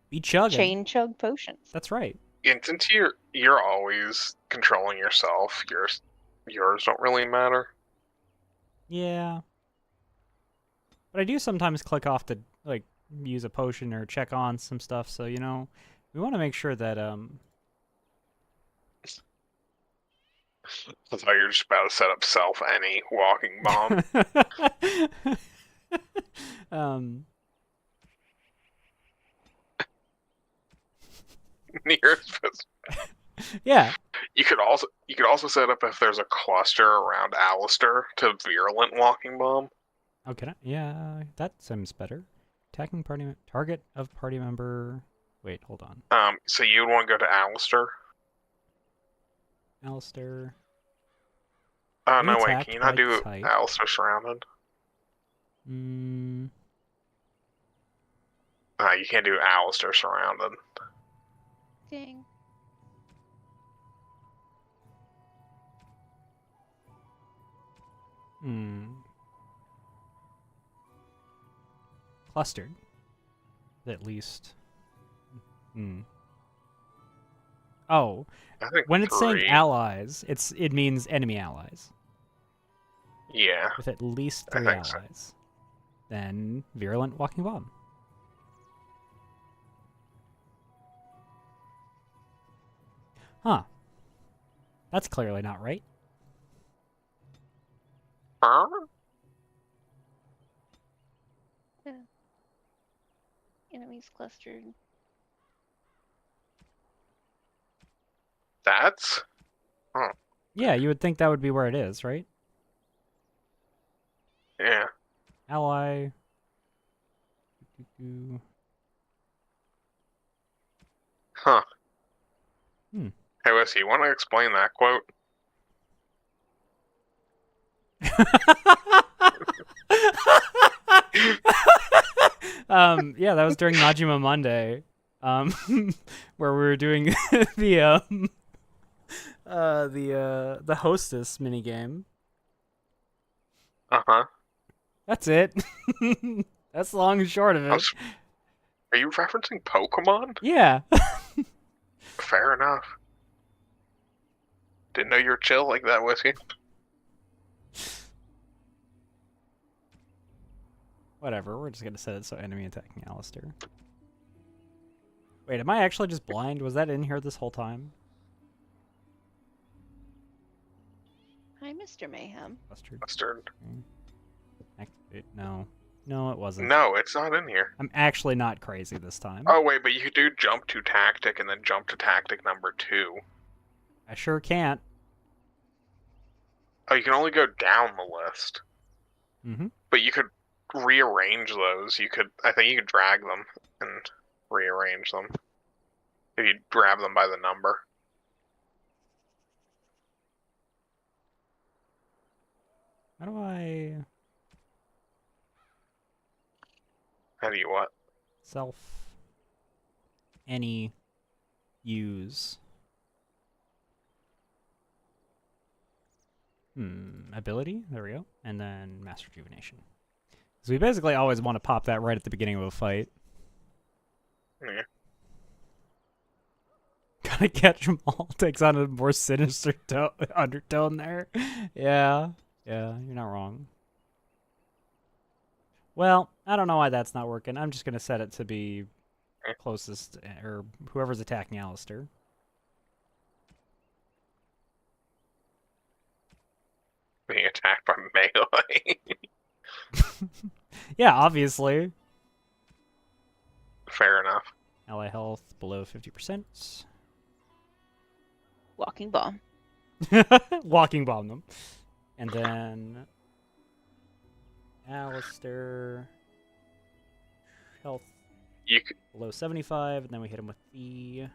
Be chugging. chain chug potions? That's right. And since you're always controlling yourself, yours don't really matter. Yeah. But I do sometimes click off to, like, use a potion or check on some stuff, so, you know, we want to make sure that, I thought you were just about to set up any walking bomb. Yeah. You could also set up if there's a cluster around Alistair to virulent walking bomb. Oh, can I? Yeah, that seems better. Attacking target of party member. Wait, hold on. So you would want to go to Alistair. Alistair. Oh no, wait, Attacked can you not by do type. Alistair surrounded? Mm, You can't do Alistair surrounded. Dang. Clustered. At least. Oh, I think when it's saying 3. allies, it means enemy allies. Yeah. With at least I 3 think allies. so. Then virulent walking bomb. Huh. That's clearly not right. Huh? Yeah. Enemies clustered. That's? Oh. Yeah, you would think that would be where it is, right? Yeah. Ally. Huh. Hmm. Hey, Wes, you want to explain that quote? Yeah, that was during Majima Monday, where we were doing the hostess minigame. Uh-huh. That's it. That's the long and short of it. Are you referencing Pokemon? Yeah. Fair enough. Didn't know you were chill like that, Whiskey. Whatever, we're just gonna set it so enemy attacking Alistair. Wait, am I actually just blind? Was that in here this whole time? Hi, Mr. Mayhem. Mustard. Activate. No. No, it wasn't. No, it's not in here. I'm actually not crazy this time. Oh, wait, but you could do jump to tactic and then jump to tactic number 2. I sure can't. Oh, you can only go down the list. Mm-hmm. But you could rearrange those. I think you could drag them and rearrange them. If you grab them by the number. How do I... How do you what? Self... Any... Use... Ability? There we go. And then Mass Rejuvenation. So we basically always want to pop that right at the beginning of a fight. Yeah. Gotta catch them all. Takes on a more sinister undertone there. Yeah. Yeah, you're not wrong. Well, I don't know why that's not working. I'm just gonna set it to be closest, or whoever's attacking Alistair. Being attacked by melee. Yeah, obviously. Fair enough. Ally health below 50%. Walking bomb. Walking bomb them. And then Alistair health below 75, and then we hit him with the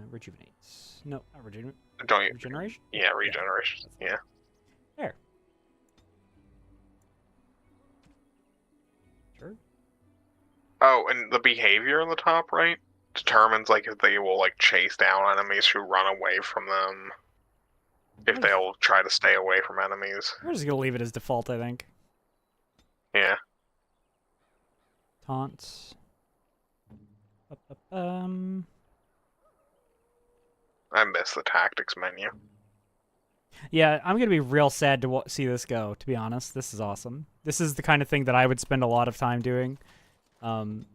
rejuvenates. No, not regeneration. Yeah, regeneration. Yeah. There. Sure. Oh, and the behavior on the top right determines like if they will like chase down enemies who run away from them. If they'll try to stay away from enemies. We're just gonna leave it as default, I think. Yeah. Taunts. I miss the tactics menu. Yeah, I'm gonna be real sad to see this go. To be honest, this is awesome. This is the kind of thing that I would spend a lot of time doing. Spend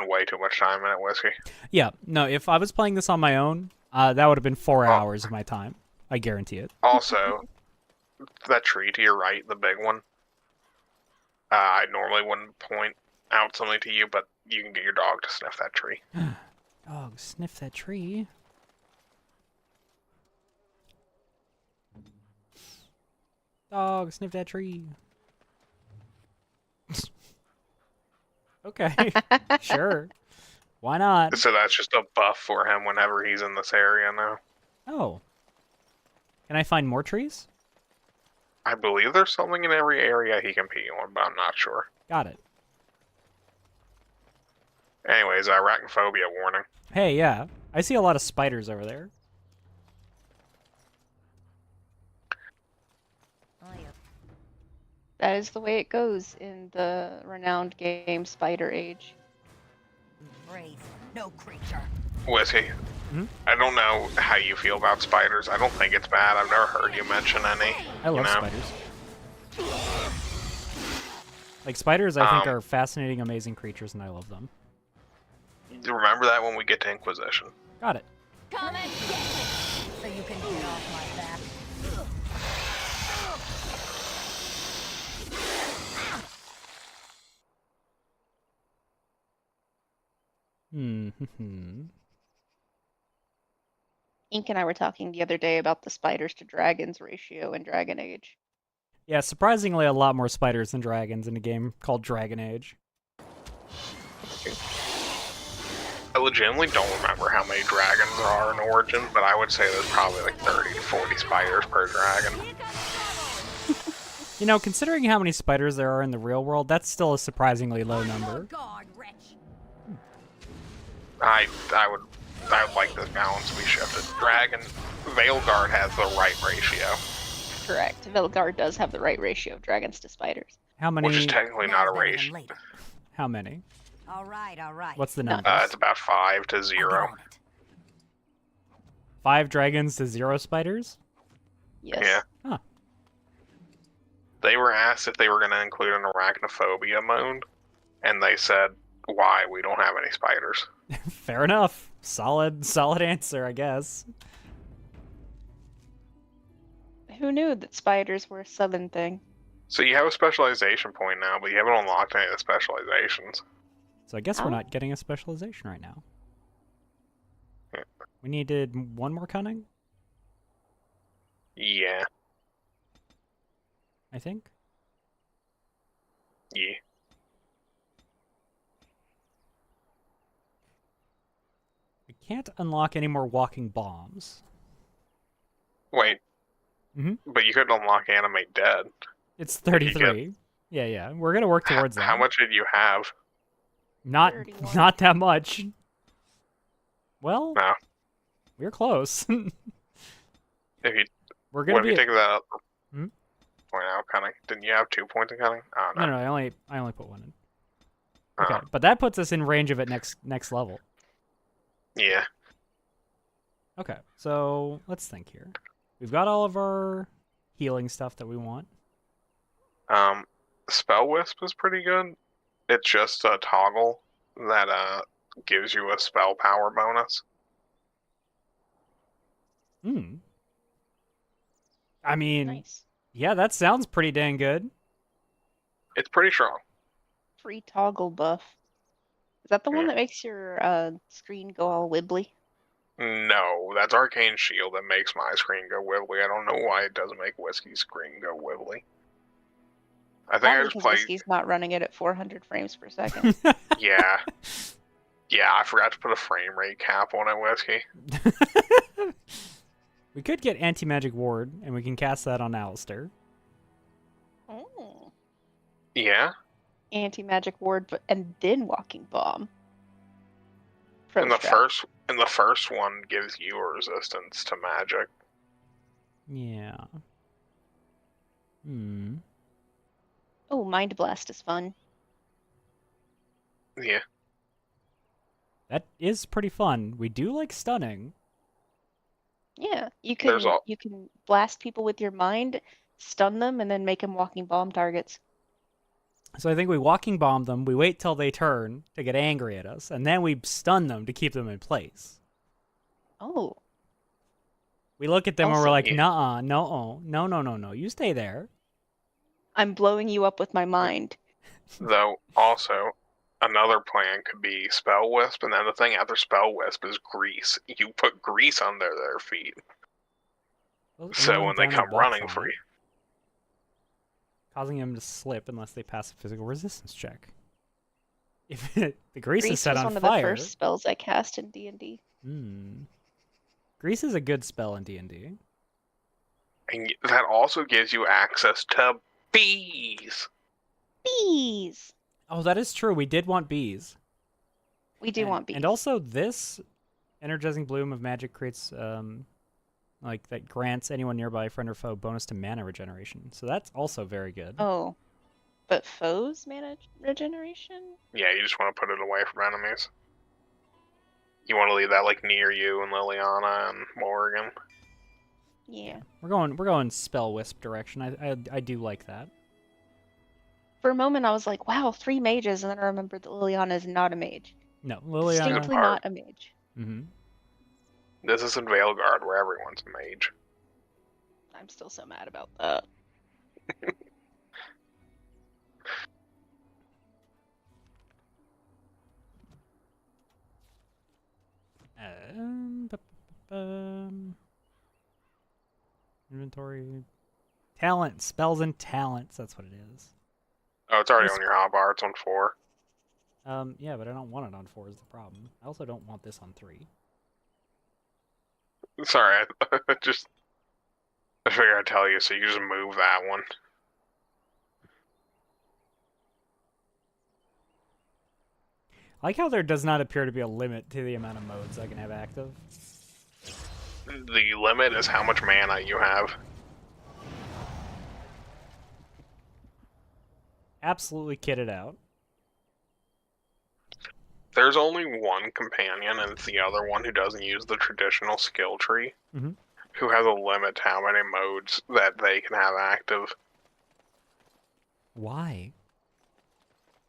way too much time in it, Whiskey. Yeah, no. If I was playing this on my own, that would have been 4 hours of my time. I guarantee it. Also, that tree to your right, the big one. I normally wouldn't point out something to you, but you can get your dog to sniff that tree. Dog, sniff that tree. Dog, sniff that tree. Okay, sure. Why not? So that's just a buff for him whenever he's in this area now. Oh. Can I find more trees? I believe there's something in every area he can pee on, but I'm not sure. Got it. Anyways, arachnophobia warning. Hey, yeah. I see a lot of spiders over there. That is the way it goes in the renowned game Spider Age. Brave, no creature. Whiskey, I don't know how you feel about spiders. I don't think it's bad. I've never heard you mention any. I love spiders. Like, spiders, I think, are fascinating, amazing creatures, and I love them. Remember that when we get to Inquisition. Got it. Come and get it, so you can get off my back. Ink and I were talking the other day about the spiders to dragons ratio in Dragon Age. Yeah, surprisingly a lot more spiders than dragons in a game called Dragon Age. I legitimately don't remember how many dragons there are in Origin, but I would say there's probably like 30 to 40 spiders per dragon. You know, considering how many spiders there are in the real world, that's still a surprisingly low number. I would like this balance to be shifted. Veilguard has the right ratio. Correct. Velgar does have the right ratio of dragons to spiders. How many? Which is technically not a ratio. How many? All right, all right. What's the number? It's about 5 to 0. 5 dragons to 0 spiders? Yes. Yeah. Huh. They were asked if they were going to include an arachnophobia mode, and they said, why? We don't have any spiders. Fair enough. Solid answer, I guess. Who knew that spiders were a southern thing? So you have a specialization point now, but you haven't unlocked any of the specializations. So I guess we're not getting a specialization right now. Yeah. We needed one more cunning? Yeah. I think? Yeah. We can't unlock any more walking bombs. Wait. Mm-hmm. But you couldn't unlock Animate Dead. It's 33. Yeah. We're going to work towards that. How much did you have? Not that much. Well, no. We're close. If you take that up, point out cunning. Didn't you have 2 points in cunning? Oh, no. No, I only put 1 in. Okay, but that puts us in range of it next level. Yeah. Okay, so let's think here. We've got all of our healing stuff that we want. Spell Wisp is pretty good. It's just a toggle that gives you a spell power bonus. Hmm. I mean, Nice. yeah, that sounds pretty dang good. It's pretty strong. Free toggle buff. Is that the one Yeah. that makes your screen go all wibbly? No, that's Arcane Shield that makes my screen go wibbly. I don't know why it doesn't make Whiskey's screen go wibbly. I think I Probably just because play. Whiskey's not running it at 400 frames per second. Yeah. Yeah, I forgot to put a frame rate cap on it, Whiskey. We could get Anti-Magic Ward, and we can cast that on Alistair. Oh. Yeah? Anti-magic ward, and then walking bomb. And the first one gives you a resistance to magic. Yeah. Hmm. Oh, Mind Blast is fun. Yeah. That is pretty fun. We do like stunning. Yeah, you can blast people with your mind, stun them, and then make them walking bomb targets. So I think we walking bomb them, we wait till they turn to get angry at us, and then we stun them to keep them in place. Oh. We look at them and we're Also- like, nuh-uh, no, you stay there. I'm blowing you up with my mind. Though, also, another plan could be Spell Wisp, and then the thing after Spell Wisp is Grease. You put Grease under their feet. Well, So when they come running for you. Causing them to slip unless they pass a physical resistance check. If the grease is set was on one of fire. the first spells I cast in D&D. Grease is a good spell in D&D. And that also gives you access to bees. Bees! Oh, that is true. We did want bees. We do want bees. And also this Energizing Bloom of Magic creates, like, that grants anyone nearby, friend or foe, bonus to mana regeneration. So that's also very good. Oh. But foes mana regeneration? Yeah, you just want to put it away from enemies. You want to leave that, like, near you and Liliana and Morgan. Yeah. We're going Spell Wisp direction. I do like that. For a moment, I was like, wow, 3 mages, and then I remembered that Liliana is not a mage. No, Liliana... Distinctly not a mage. Mm-hmm. This isn't Veilguard where everyone's a mage. I'm still so mad about that. Inventory. Talent. Spells and talents. That's what it is. Oh, it's already on your hotbar. It's on 4. Yeah, but I don't want it on 4 is the problem. I also don't want this on 3. Sorry, I figured I'd tell you, so you can just move that one. I like how there does not appear to be a limit to the amount of modes I can have active. The limit is how much mana you have. Absolutely kitted out. There's only one companion, and it's the other one who doesn't use the traditional skill tree, who has a limit to how many modes that they can have active. Why?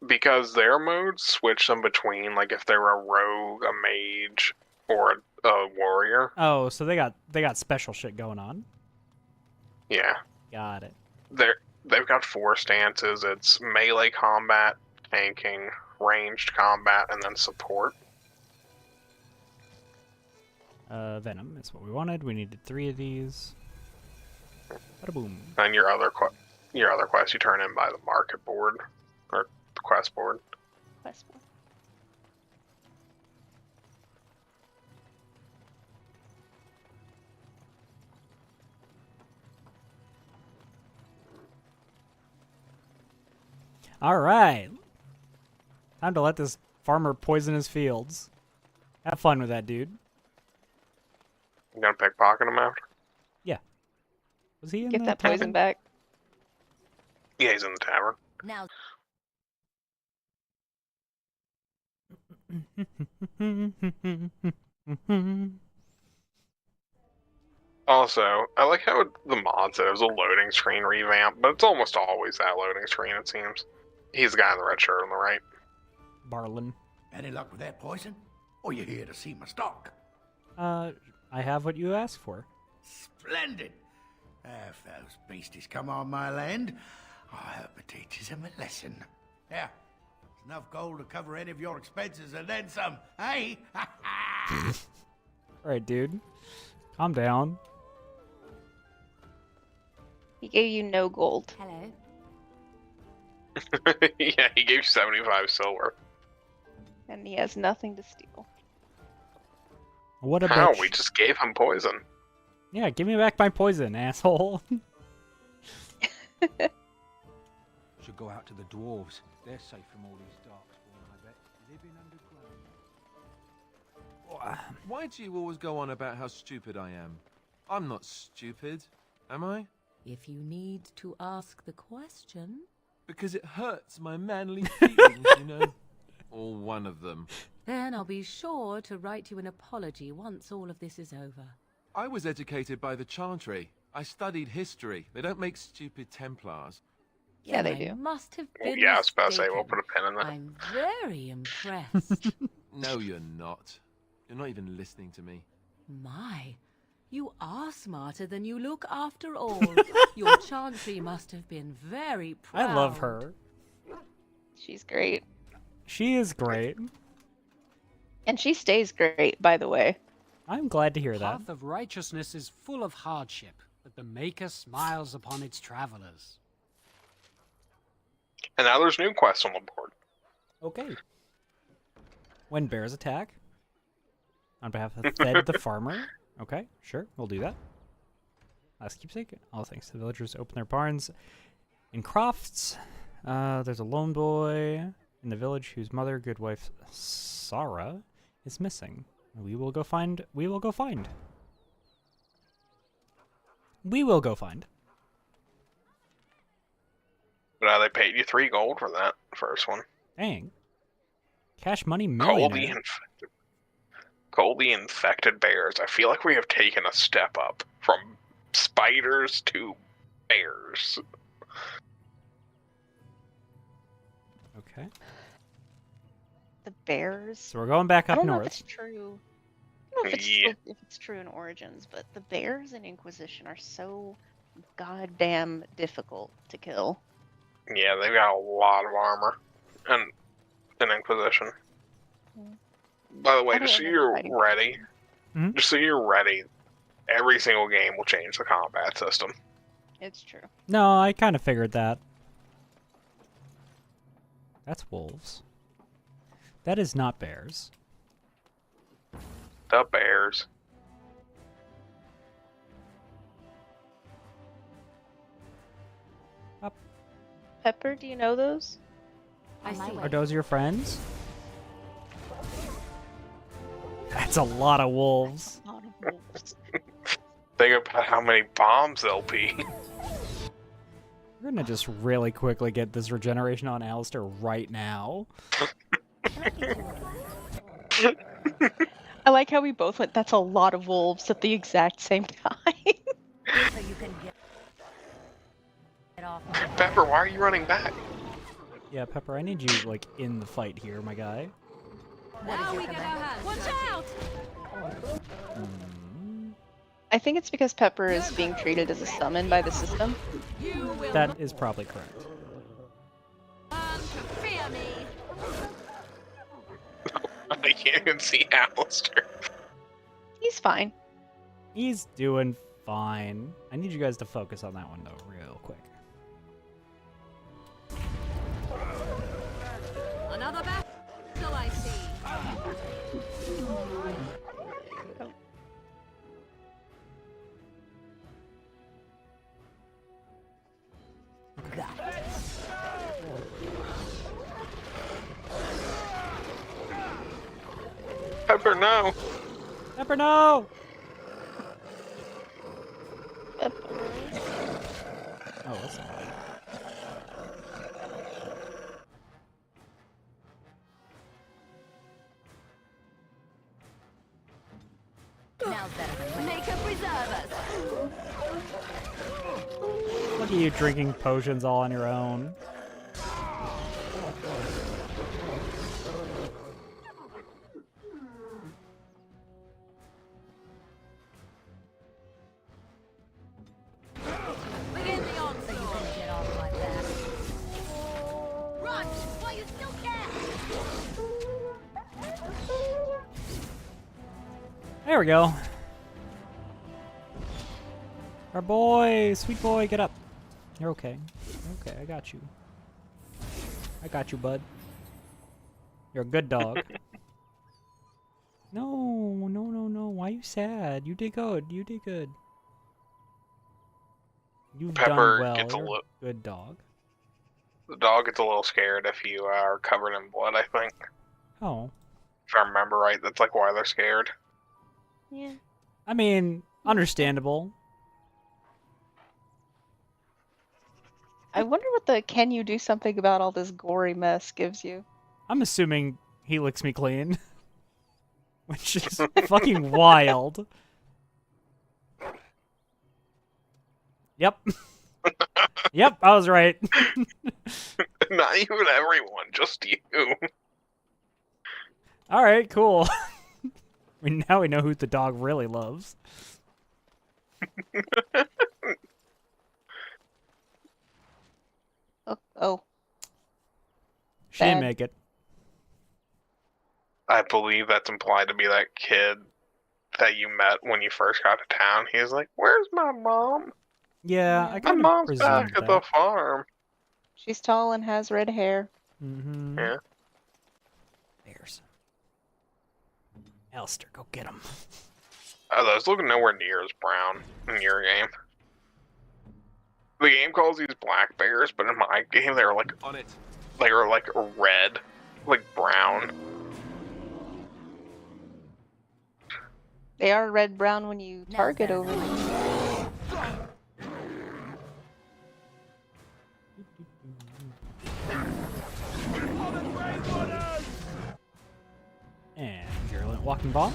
Because their modes switch them between, like, if they're a rogue, a mage, or a warrior. Oh, so they got special shit going on. Yeah. Got it. They've got 4 stances. It's melee combat, tanking, ranged combat, and then support. Venom is what we wanted. We needed 3 of these. Bada boom. And your other quest you turn in by the market board, or the quest board. Quest board. All right. Time to let this farmer poison his fields. Have fun with that, dude. You gonna pickpocket him after? Yeah. Was he in Get the that poison tavern? back. Yeah, he's in the tavern. Now. Also, I like how the mod said it was a loading screen revamp, but it's almost always that loading screen, it seems. He's the guy in the red shirt on the right. Barlin. Any luck with that poison? Or you here to see my stock? I have what you asked for. Splendid! If those beasties come on my land, I hope it teaches them a lesson. Yeah, there's enough gold to cover any of your expenses and then some, hey? Alright, dude. Calm down. He gave you no gold. Hello. Yeah, he gave you 75 silver. And he has nothing to steal. What a How? bitch. We just gave him poison. Yeah, give me back my poison, asshole. Should go out to the dwarves. They're safe from all these darkspawn, I bet. Living underground. Why do you always go on about how stupid I am? I'm not stupid, am I? If you need to ask the question... Because it hurts my manly feelings, you know? Or one of them. Then I'll be sure to write you an apology once all of this is over. I was educated by the Chantry. I studied history. They don't make stupid Templars. Yeah, they I do. must have been Yeah, I was about to say, mistaken. we'll put a pin in that. I'm very impressed. No, you're not. You're not even listening to me. My, you are smarter than you look after all. Your Chantry must have been very proud. I love her. She's great. She is great. And she stays great, by the way. I'm glad to hear The that. path of righteousness is full of hardship, but the Maker smiles upon its travelers. And now there's new quests on the board. Okay. When bears attack, on behalf of Thed the farmer. Okay, sure, we'll do that. Last keepsake. All thanks to the villagers open their barns in crofts. There's a lone boy in the village whose mother, good wife Sarah, is missing. We will go find. We will go find. We will go find. But they paid you 3 gold for that first one. Dang. Cash money Coldly millionaire. infected bears. I feel like we have taken a step up from spiders to bears. Okay. The bears. So we're going back I up don't know north. if it's true. I don't know if it's, Yeah. if it's true in Origins, but the bears in Inquisition are so goddamn difficult to kill. Yeah, they've got a lot of armor. And an Inquisition. By the way, I don't just so remember you're fighting ready, Mhm. just so you're ready, every single game will change the combat system. It's true. No, I kind of figured that. That's wolves. That is not bears. The bears. Pepper, do you know those? I see. Are those your friends? That's a lot of wolves. A lot of wolves. Think about how many bombs there'll be. We're gonna just really quickly get this regeneration on Alistair right now. I like how we both went, that's a lot of wolves at the exact same time. So you can get off my Pepper, why are you running back? Yeah, Pepper, I need you, like, in the fight here, my guy. Now we get our hands. Watch out! I think it's because Pepper is being treated as a summon by the system. You will That is probably correct. learn to fear me. I can't even see Alistair. He's fine. He's doing fine. I need you guys to focus on that one, though, real quick. Another battle I see. Pepper, no. Pepper, no! Oh, that's not right. Smells better than Make her preserve us. Look at you drinking potions all on your own. Begin the onslaught. So you can get off my back. Run while you still can. There we go. Our boy, sweet boy, get up. You're okay. You're okay, I got you. I got you, bud. You're a good dog. No, no, no, no. Why are you sad? You did good. You did good. You've Pepper done well. gets a You're little. a good dog. The dog gets a little scared if you are covered in blood, I think. Oh. If I remember right, that's like why they're scared. Yeah. I mean, understandable. I wonder what the "can you do something about all this gory mess" gives you. I'm assuming he licks me clean. Which is fucking wild. Yep. Yep, I was right. Not even everyone, just you. Alright, cool. Now we know who the dog really loves. Oh. She didn't Bad. make it. I believe that's implied to be that kid that you met when you first got to town. He was like, "Where's my mom? Yeah, I My kind of mom's presumed back at that. the farm." She's tall and has red hair. Mm-hmm. Yeah. Bears. Alistair, go get him. Those look nowhere near as brown in your game. The game calls these black bears, but in my game they were like On it. they were like red, like brown. They are red-brown when you target over them. And virulent walking bomb.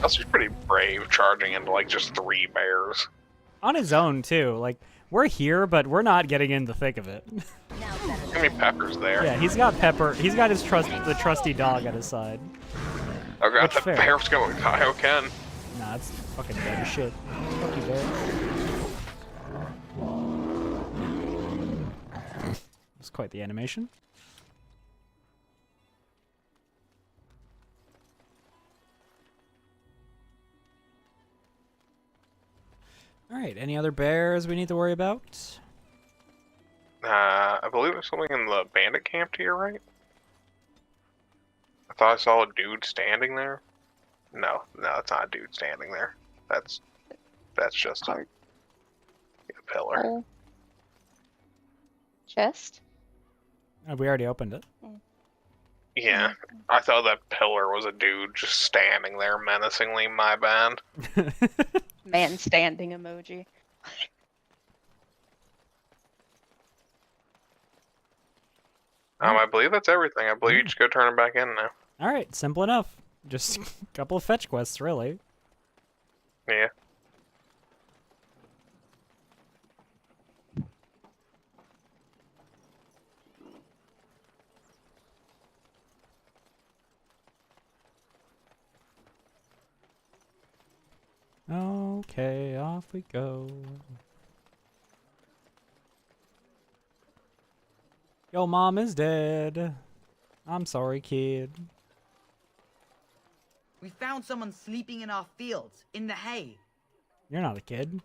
That's just pretty brave, charging into like just 3 bears. On his own too. Like, we're here, but we're not getting in the thick of it. I mean, Pepper's there. Yeah, he's got Pepper. He's got his the trusty dog at his side. Oh god, Which the fair. bear's going Kaioken. Nah, it's fucking dead as shit. Fuck you, bear. It's quite the animation. Alright, any other bears we need to worry about? I believe there's something in the bandit camp to your right. I thought I saw a dude standing there. No, it's not a dude standing there. That's just a pillar. Oh. Chest? We already opened it. Yeah, I thought that pillar was a dude just standing there menacingly. My bad. Man standing emoji. I believe that's everything. I believe you just go turn it back in now. Alright, simple enough. Just a couple of fetch quests, really. Yeah. Okay, off we go. Yo, mom is dead. I'm sorry, kid. We found someone sleeping in our fields, in the hay. You're not a kid.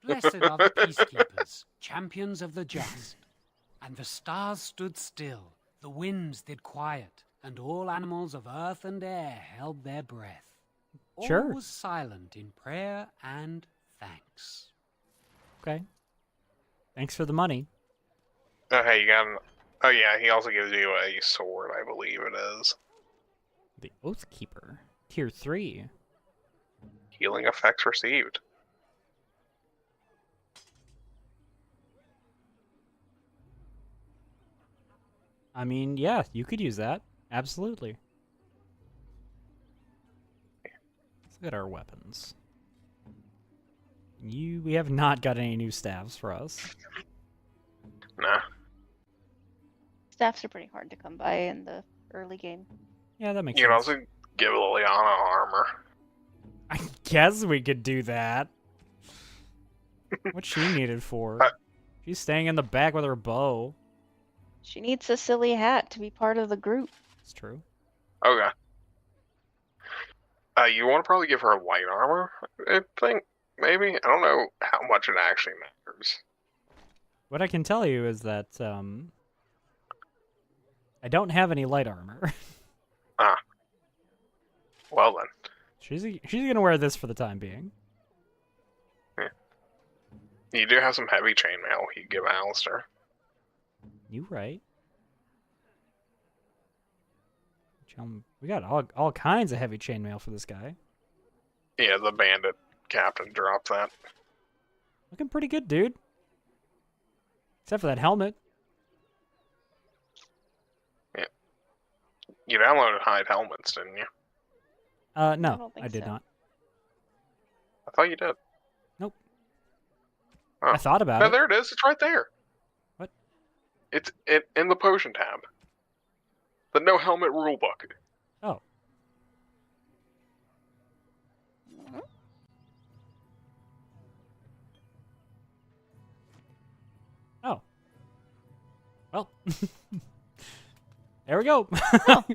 Blessed are the peacekeepers, champions of the just. And the stars stood still, the winds did quiet, and all animals of earth and air held their breath. Sure. All was silent in prayer and thanks. Okay. Thanks for the money. Oh, hey, you got an... Oh, yeah, he also gives you a sword, I believe it is. The Oathkeeper. Tier 3. Healing effects received. I mean, yeah, you could use that. Absolutely. look at our weapons. We have not got any new staves for us. Nah. Staffs are pretty hard to come by in the early game. Yeah, that makes You can sense. also give Liliana armor. I guess we could do that. What's she needed for? She's staying in the back with her bow. She needs a silly hat to be part of the group. It's true. Okay. You want to probably give her light armor, I think, maybe? I don't know how much it actually matters. What I can tell you is that, I don't have any light armor. Ah. Well then. She's gonna wear this for the time being. Yeah. You do have some heavy chainmail you give Alistair. You right. We got all kinds of heavy chainmail for this guy. Yeah, the bandit captain dropped that. Looking pretty good, dude. Except for that helmet. Yeah. You downloaded hide helmets, didn't you? No, I did not. I thought you did. Nope. Oh. I thought about No, it. there it is. It's right there. What? It's in the potion tab. The no helmet rulebook. Oh. Oh. Well. There we go.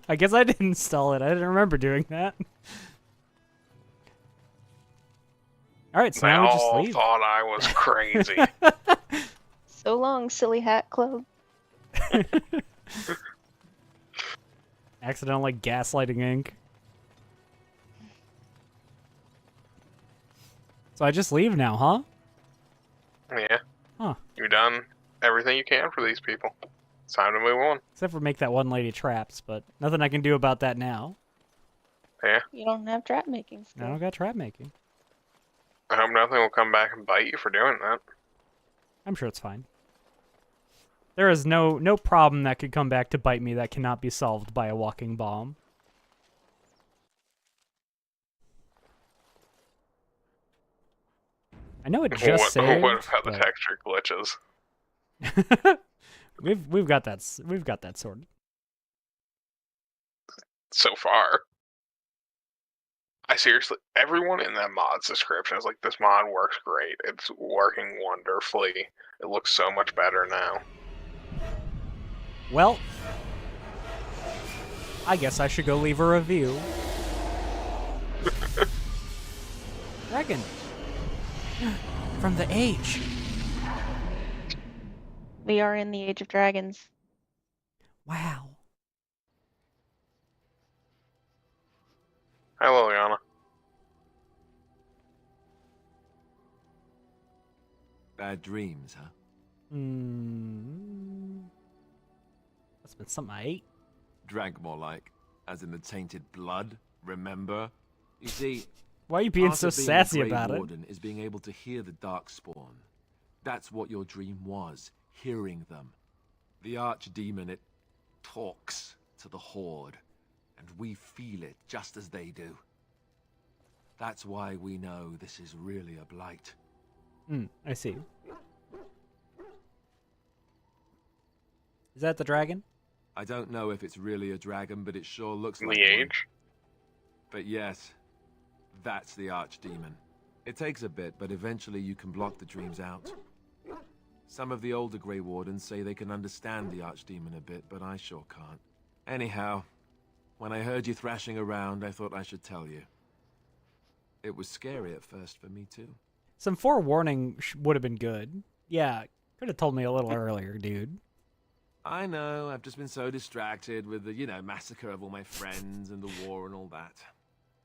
I guess I didn't install it. I didn't remember doing that. All right, so They now we just all leave. thought I was crazy. So long, silly hat club. Accidentally gaslighting ink. So I just leave now, huh? Yeah. Huh. You've done everything you can for these people. It's time to move on. Except for make that one lady traps, but nothing I can do about that now. Yeah. You don't have trap making I don't got trap making. I hope nothing will come back and bite you for doing that. I'm sure it's fine. There is no problem that could come back to bite me that cannot be solved by a walking bomb. I know it just saved. What about the but texture glitches? we've got that sorted. So far. I seriously, everyone in that mod's description is like, this mod works great. It's working wonderfully. It looks so much better now. Well, I guess I should go leave a review. Dragon. From the age. We are in the Age of Dragons. Wow. Hi, Liliana. Bad dreams, huh? That's been something I ate. Drank more like, as in the tainted blood, remember? You see, why are you being part so of being sassy a Grey about it? Warden is being able to hear the Darkspawn. That's what your dream was, hearing them. The Archdemon, it talks to the Horde, and we feel it just as they do. That's why we know this is really a blight. I see. Is that the dragon? I don't know if it's really a dragon, but it sure looks like The one. age? But yes, that's the Archdemon. It takes a bit, but eventually you can block the dreams out. Some of the older Grey Wardens say they can understand the Archdemon a bit, but I sure can't. Anyhow, when I heard you thrashing around, I thought I should tell you. It was scary at first for me, too. Some forewarning would have been good. Yeah, could have told me a little earlier, dude. I know, I've just been so distracted with the, massacre of all my friends and the war and all that.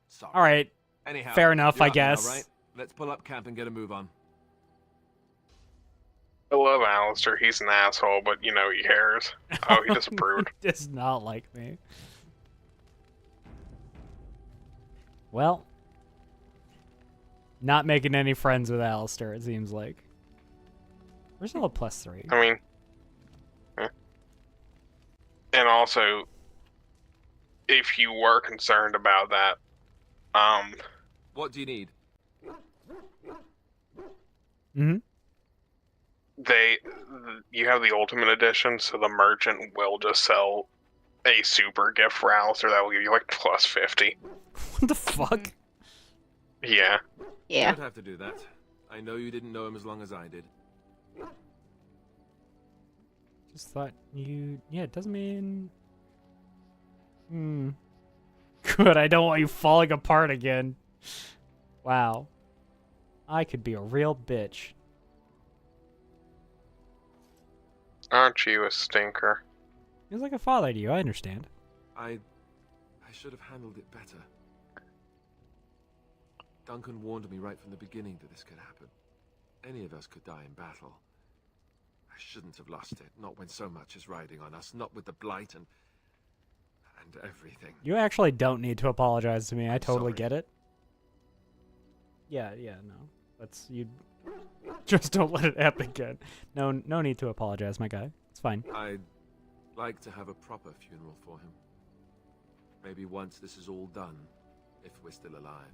Sorry. All right. Anyhow, fair enough, you're I up now, guess. right? Let's pull up camp and get a move on. I love Alistair. He's an asshole, but he cares. Oh, he disapproved. He does not like me. Well, not making any friends with Alistair, it seems like. Where's all the +3? I mean, and also, if you were concerned about that, What do you need? Mm-hmm. You have the Ultimate Edition, so the merchant will just sell a super gift for Alistair that will give you like plus 50. What the fuck? Yeah. You don't have to do that. I know you didn't know him as long as I did. Just thought you... Yeah, it doesn't mean... Good, I don't want you falling apart again. Wow. I could be a real bitch. Aren't you a stinker? He's like a father to you, I understand. I should have handled it better. Duncan warned me right from the beginning that this could happen. Any of us could die in battle. I shouldn't have lost it, not when so much is riding on us, not with the blight and everything. You actually don't need to apologize to me, I totally Sorry. get it. Yeah, no. That's... you. Just don't let it happen again. No need to apologize, my guy. It's fine. I'd like to have a proper funeral for him. Maybe once this is all done, if we're still alive.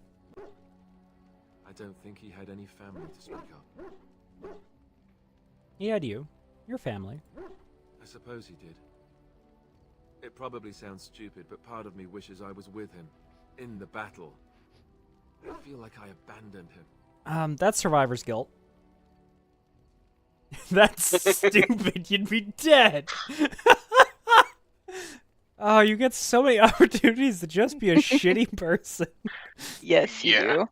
I don't think he had any family to speak of. He had you. Your family. I suppose he did. It probably sounds stupid, but part of me wishes I was with him, in the battle. I feel like I abandoned him. That's survivor's guilt. That's stupid. You'd be dead. Oh, you get so many opportunities to just be a shitty person. Yes, you do.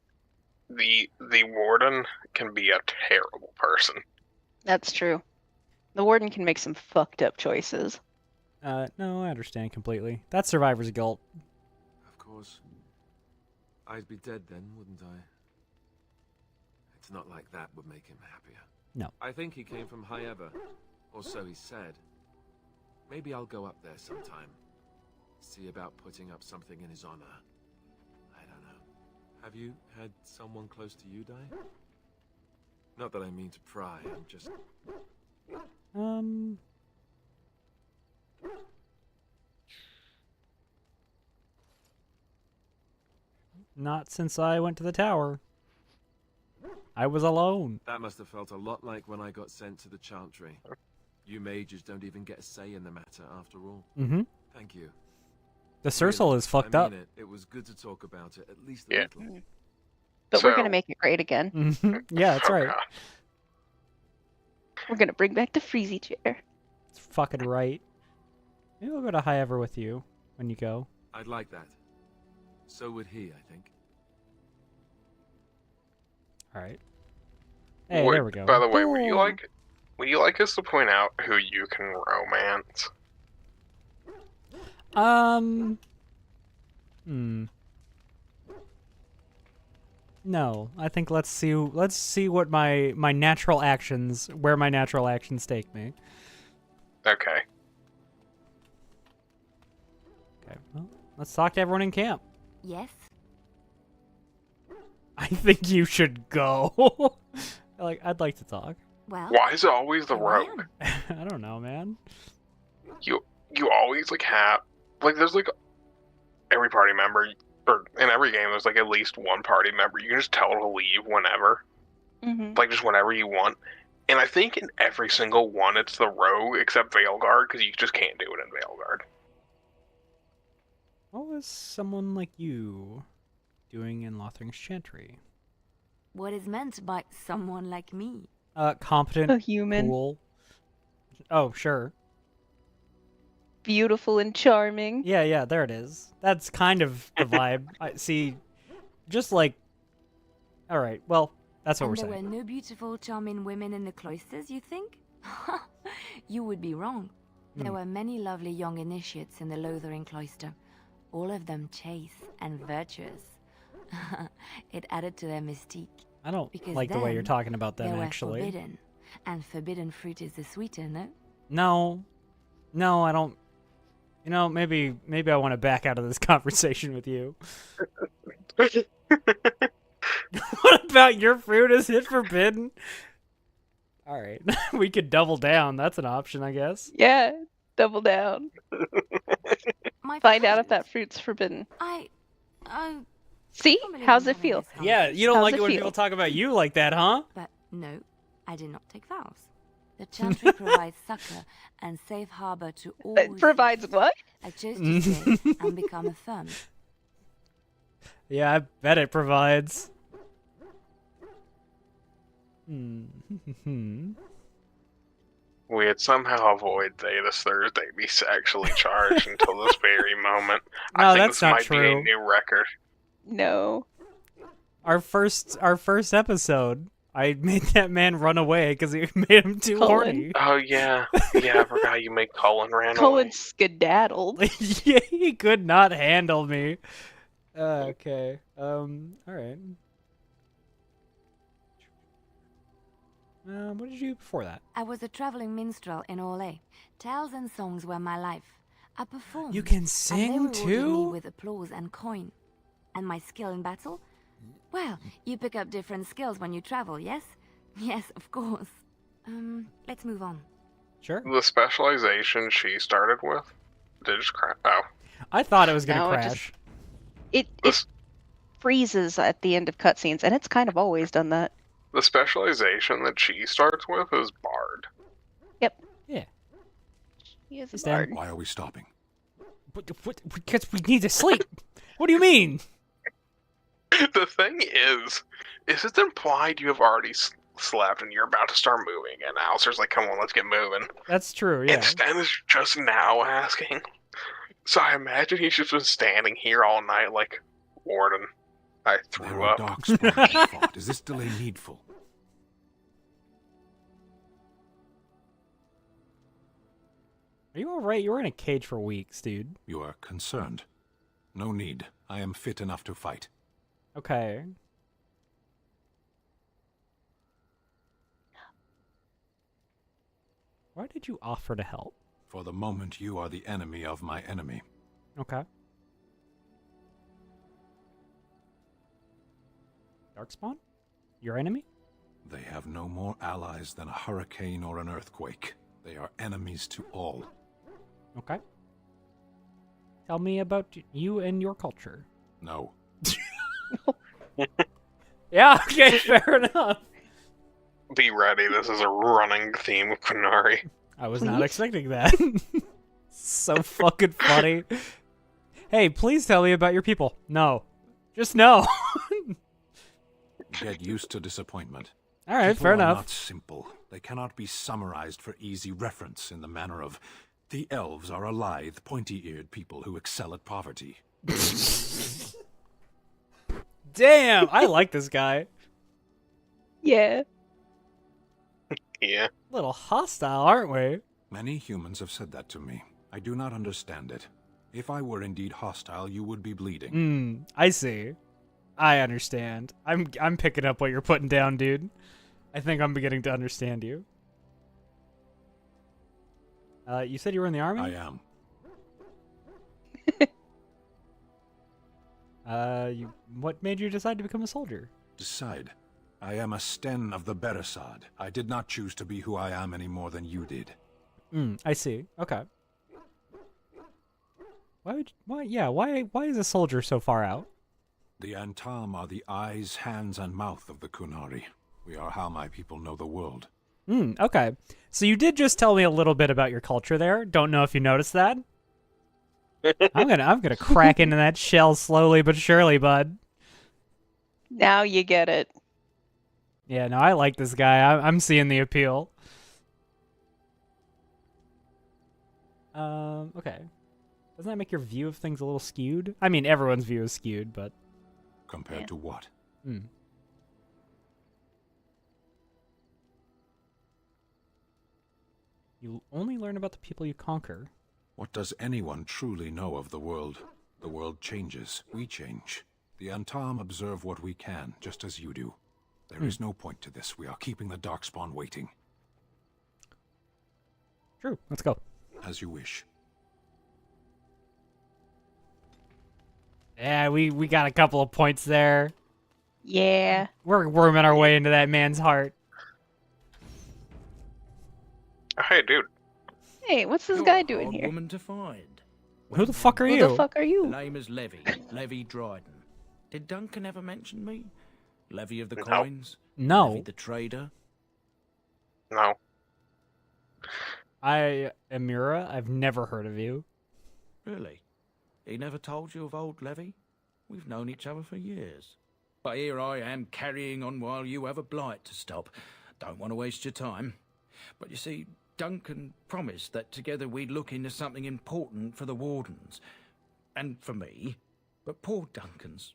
The warden can be a terrible person. That's true. The warden can make some fucked up choices. No, I understand completely. That's survivor's guilt. Of course. I'd be dead then, wouldn't I? It's not like that would make him happier. No. I think he came from High Ever, or so he said. Maybe I'll go up there sometime. See about putting up something in his honor. I don't know. Have you had someone close to you die? Not that I mean to pry, I'm just... Not since I went to the tower. I was alone. That must have felt a lot like when I got sent to the Chantry. You mages don't even get a say in the matter, after all. Mm-hmm. Thank you. The Circle is fucked up. It was good to talk about it, at least a little. But we're gonna make it great again. Yeah, that's right. We're gonna bring back the Freezy chair. It's fucking right. Maybe I'll go to High Ever with you when you go. I'd like that. So would he, I think. Alright. Hey, Wait, there we go. By the way, would you like us to point out who you can romance? No, I think let's see what where my natural actions take me. Okay. Okay, well, let's talk to everyone in camp. Yes? I think you should go. I'd like to talk. Well, why is it always the rogue? I don't know, man. You always have there's every party member, or in every game there's at least one party member you can just tell to leave whenever. Mm-hmm. Just whenever you want. And I think in every single one it's the rogue except Veilguard, because you just can't do it in Veilguard. What was someone like you doing in Lothring's Chantry? what is meant by someone like me? Competent, a human, cool. Oh, sure. Beautiful and charming. Yeah, there it is. That's kind of the vibe. I see. Just all right. Well, that's what we're saying. There were no beautiful, charming women in the cloisters, you think? You would be wrong. There were many lovely young initiates in the Lothering cloister, all of them chaste and virtuous. It added to their mystique. I don't because like the way you're talking about them, they were actually. Forbidden, and forbidden fruit is the sweeter, no? No, I don't. You know, maybe I want to back out of this conversation with you. What about your fruit? Is it forbidden? All right, we could double down. That's an option, I guess. Yeah, double down. Find out if that fruit's forbidden. See? How's it feel? Yeah, you don't How's like it it when feel? people talk about you like that, huh? But no, I did not take vows. The Chantry provides succor and safe harbor to all. It provides what? I chose to stay and become affirmed. Yeah, I bet it provides. We had somehow avoided Thedas Thursday be sexually charged until this very moment. No, I think that's this not might be true. a new record. No. Our first episode, I made that man run away because he made him too horny. Oh yeah, yeah. I forgot you made Cullen ran away. Cullen skedaddled. Yeah, he could not handle me. Okay. All right. What did you do before that? I was a traveling minstrel in Orlais. Tales and songs were my life. I performed. You can and they sing rewarded me too? with applause and coin. And my skill in battle? Well, you pick up different skills when you travel, yes? Yes, of course. Let's move on. Sure. The specialization she started with did just crash. Oh, I thought it was gonna No, it crash. It freezes at the end of cutscenes, and it's kind of always done that. the specialization that she starts with is Bard. Yep. Yeah. He is a Is bard. Why are we stopping? Because we need to sleep. What do you mean? The thing is it implied you have already slept and you're about to start moving, and Alistair's like, come on, let's get moving. That's true, yeah. And Stan is just now asking. So I imagine he's just been standing here all night like, Warden, I threw There are up. dark spawns you fought. Is this delay needful? Are you alright? You were in a cage for weeks, dude. You are concerned. No need. I am fit enough to fight. Okay. Why did you offer to help? For the moment, you are the enemy of my enemy. Okay. Darkspawn? Your enemy? They have no more allies than a hurricane or an earthquake. They are enemies to all. Okay. Tell me about you and your culture. No. Yeah, okay, fair enough. Be ready, this is a running theme of Kunari. I was not expecting that. So fucking funny. Hey, please tell me about your people. No. Just no. Get used to disappointment. All right, People fair are enough. Not simple. They cannot be summarized for easy reference in the manner of the elves are a lithe, pointy-eared people who excel at poverty. Damn, I like this guy. Yeah. Yeah. A little hostile, aren't we? Many humans have said that to me. I do not understand it. If I were indeed hostile, you would be bleeding. I see. I understand. I'm picking up what you're putting down, dude. I think I'm beginning to understand you. You said you were in the army? I am. What made you decide to become a soldier? Decide. I am a Sten of the Beresad. I did not choose to be who I am any more than you did. I see. Okay. Why is a soldier so far out? The Antam are the eyes, hands, and mouth of the Kunari. We are how my people know the world. Okay. So you did just tell me a little bit about your culture there. Don't know if you noticed that. I'm gonna crack into that shell slowly but surely, bud. Now you get it. Yeah, no, I like this guy. I'm seeing the appeal. Okay. Doesn't that make your view of things a little skewed? I mean, everyone's view is skewed, but... Compared to what? You only learn about the people you conquer. What does anyone truly know of the world? The world changes. We change. The Antam observe what we can, just as you do. There is no point to this. We are keeping the Darkspawn waiting. True. Let's go. As you wish. Yeah, we got a couple of points there. Yeah. We're worming our way into that man's heart. Hey, dude. Hey, what's this guy doing Hard here? woman to find. Who the fuck are Who you? the fuck are you? The name is Levy. Levy Dryden. Did Duncan ever mention me? Levy of the No. coins? No. Levy the trader? No. Amira, I've never heard of you. Really? He never told you of old Levy? We've known each other for years. But here I am carrying on while you have a blight to stop. Don't want to waste your time. But you see, Duncan promised that together we'd look into something important for the Wardens. And for me. But poor Duncan's...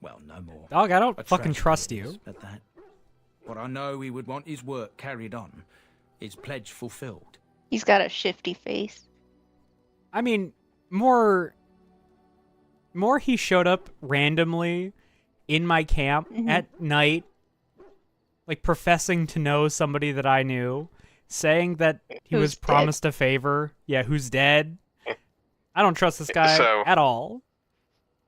well, no more. Dog, I don't A fucking tragedy trust it you. is, At that. But I know he would want his work carried on. His pledge fulfilled. He's got a shifty face. I mean, more he showed up randomly in my camp at night, like professing to know somebody that I knew, saying that he was promised a favor. Yeah, who's dead. I don't trust this guy at all.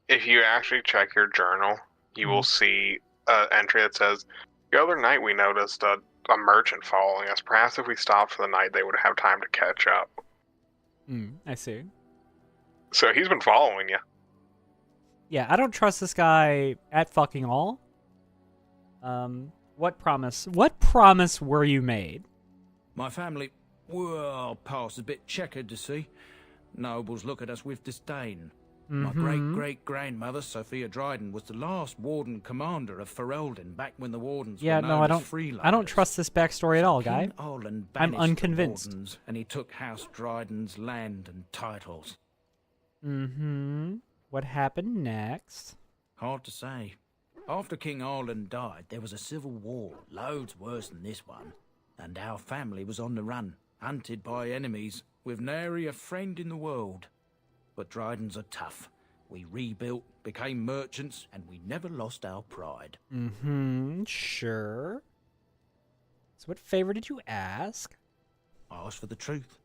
If you actually check your journal, you will see an entry that says, the other night we noticed a merchant following us. Perhaps if we stopped for the night, they would have time to catch up. I see. So he's been following you. Yeah, I don't trust this guy at fucking all. What promise were you made? My family, well, past a bit checkered to see. Nobles look at us with disdain. My great-great-grandmother, Sophia Dryden, was the last warden commander of Ferelden back when the wardens Yeah, were no, known I as freelanders. don't trust this backstory at all, guy. King Olin I'm banished the unconvinced. wardens, and he took House Dryden's land and titles. What happened next? Hard to say. After King Arlen died, there was a civil war, loads worse than this one. And our family was on the run, hunted by enemies, with nary a friend in the world. But Drydens are tough. We rebuilt, became merchants, and we never lost our pride. Sure. So what favor did you ask? I asked for the truth.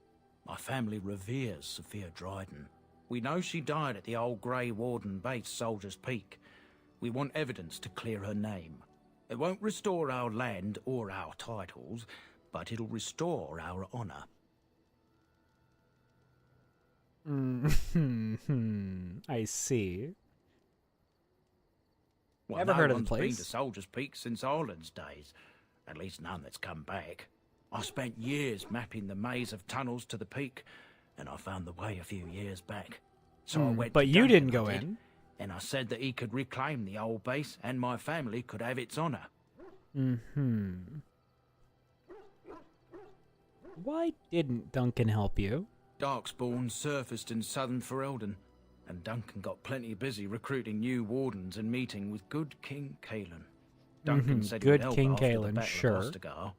My family reveres Sophia Dryden. We know she died at the old Grey Warden base, Soldier's Peak. We want evidence to clear her name. It won't restore our land or our titles, but it'll restore our honor. I see. Well, Never no heard of the one's been place. to Soldier's Peak since Ireland's days. At least none that's come back. I spent years mapping the maze of tunnels to the peak, and I found the way a few years back. So I went but to you Duncan, didn't go I did, in. And I said that he could reclaim the old base, and my family could have its honor. Why didn't Duncan help you? Darkspawn surfaced in southern Ferelden, and Duncan got plenty busy recruiting new wardens and meeting with good King Caelan. Duncan said Good he'd help King after the Caelan, Battle sure. of Ostagar.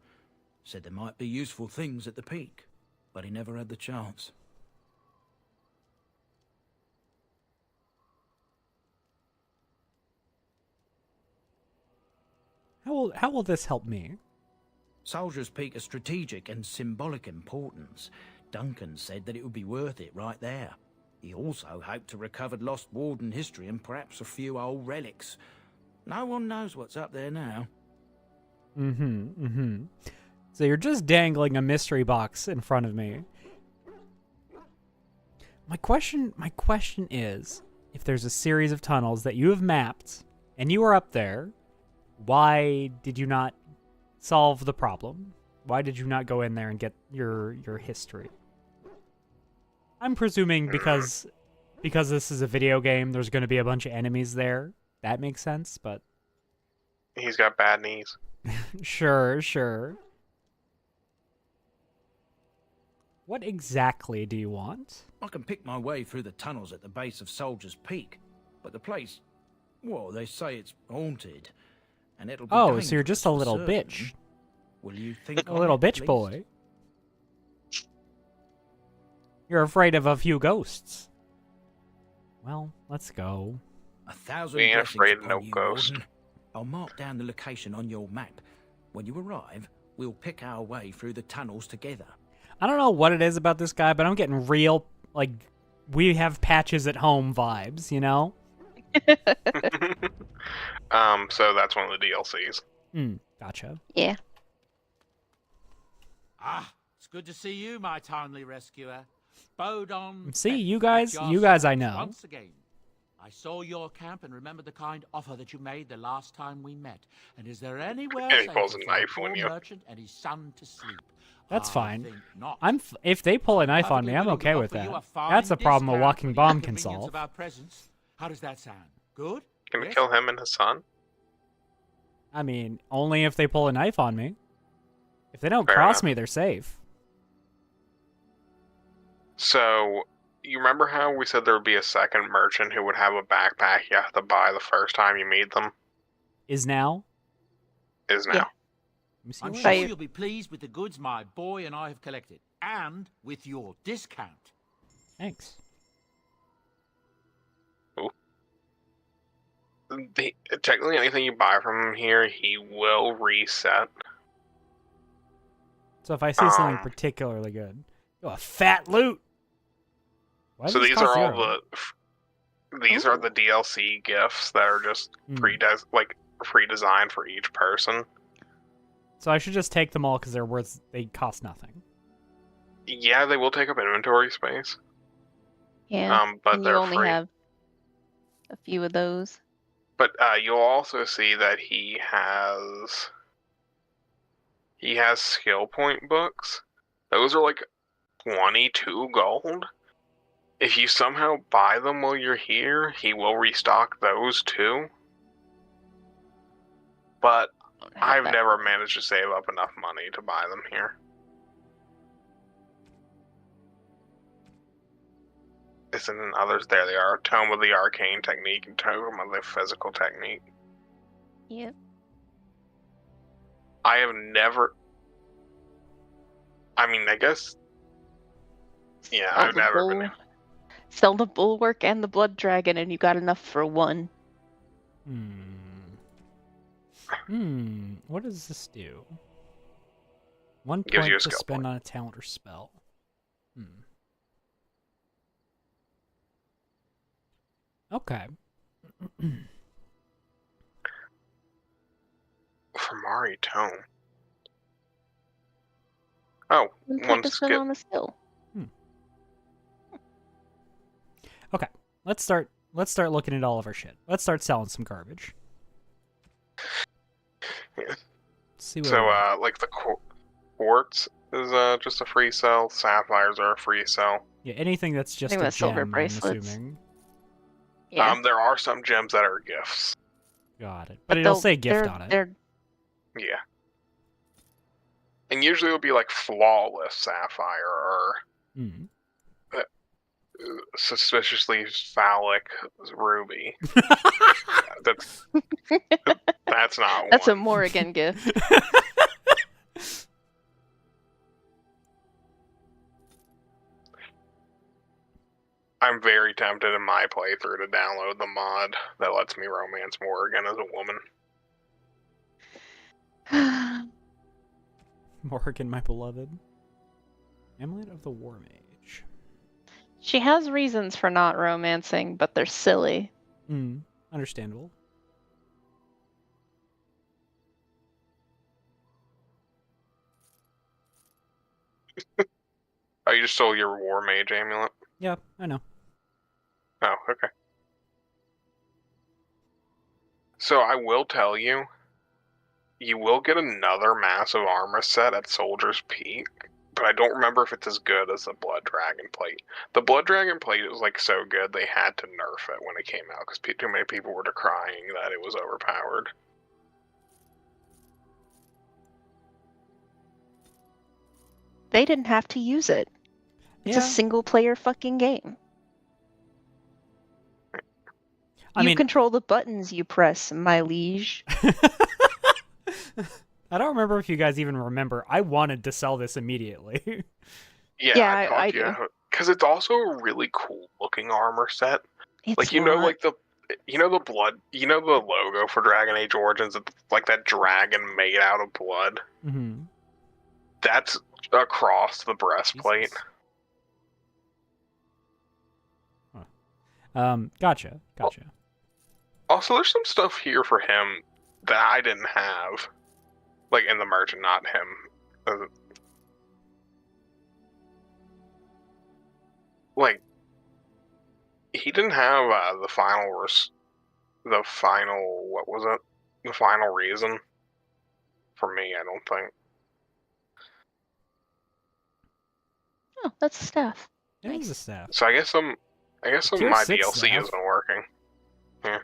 Said there might be useful things at the peak, but he never had the chance. How will this help me? Soldier's Peak is strategic and symbolic importance. Duncan said that it would be worth it right there. He also hoped to recover lost warden history and perhaps a few old relics. No one knows what's up there now. So you're just dangling a mystery box in front of me. My question is, if there's a series of tunnels that you have mapped and you are up there, why did you not solve the problem? Why did you not go in there and get your history? I'm presuming because this is a video game, there's going to be a bunch of enemies there. That makes sense, but He's got bad knees. sure. What exactly do you want? I can pick my way through the tunnels at the base of Soldier's Peak, but the place, well, they say it's haunted, and it'll be Oh, so you're just a dangerous for little certain. bitch. Will you think A little bitch boy. You're afraid of a few ghosts. Well, let's go. 1,000 We ain't blessings afraid of upon no you, ghost. Warden. I'll mark down the location on your map. When you arrive, we'll pick our way through the tunnels together. I don't know what it is about this guy, but I'm getting real, like, we have patches at home vibes, you know? So that's one of the DLCs. Gotcha. Yeah. Ah, it's good to see you, my timely rescuer. Bodon. See, you guys I know. Once again, I saw your camp and remember the kind offer that you made the last time we met. And is there anywhere And he safer pulls a for knife a poor on you. merchant and his son to sleep? That's I fine. think not. If they pull a knife on me, I'm okay with that. That's a problem a walking bomb can solve. Of our presence. How does that sound? Good? Can we Yes? kill him and his son? I mean, only if they pull a knife on me. If they don't Fair cross enough. me, they're safe. So, you remember how we said there would be a second merchant who would have a backpack you have to buy the first time you meet them? Is now? Is now. Yeah. Let me see I'm what- sure you'll be pleased with the goods my boy and I have collected. And with your discount. Thanks. Technically, anything you buy from him here, he will reset. So if I see something particularly good, a fat loot. Why does So this these cost are all zero? these are the DLC gifts that are just pre-designed for each person. So I should just take them all because they cost nothing. Yeah, they will take up inventory space. Yeah. But and they're you only free. have a few of those. But you'll also see that he has skill point books. Those are like 22 gold. If you somehow buy them while you're here, he will restock those too. But I've never managed to save up enough money to buy them here. Isn't in others? There they are. Tome of the Arcane Technique and Tome of the Physical Technique. Yep. I have never... I mean, I guess... Yeah, I've never been... Sell the Bulwark and the Blood Dragon and you got enough for one. What does this do? 1 Gives you point a to skill spend on a talent or spell. Okay. Fermari Tome. Oh, 1 point one to spend skip. on a skill. Okay. Let's start looking at all of our shit. Let's start selling some garbage. Yeah. See what So, like the quartz is just a free sell. Sapphires are a free sell. Yeah, anything that's just think a that's silver gem, I'm bracelets. assuming. Yeah. There are some gems that are gifts. Got it. But it'll say gift they're- on it. they're- Yeah. And usually it'll be like flawless sapphire or suspiciously phallic ruby. that's not That's one. a Morrigan gift. I'm very tempted in my playthrough to download the mod that lets me romance Morrigan as a woman. Morrigan, my beloved. Amulet of the War Mage. She has reasons for not romancing, but they're silly. Understandable. Oh, you just stole your War Mage amulet? Yeah, I know. Oh, okay. So I will tell you, you will get another massive armor set at Soldier's Peak, but I don't remember if it's as good as the Blood Dragon Plate. The Blood Dragon Plate was like so good they had to nerf it when it came out because too many people were decrying that it was overpowered. They didn't have to use it. It's a Yeah. single player fucking game. I You mean- control the buttons you press, my liege. I don't remember if you guys even remember. I wanted to sell this immediately. Yeah, I do. Because it's also a really cool looking armor set. It's like you know, not. like the blood, the logo for Dragon Age Origins, it's like that dragon made out of blood. Mm-hmm. That's across the breastplate. Gotcha. Also, there's some stuff here for him that I didn't have, like in the merchant, not him. Like, He didn't have the final, what was it? The final reason for me, I don't think. Oh, that's the staff. It is a staff. So I guess Tier my 6 DLC staff. isn't working. Yeah.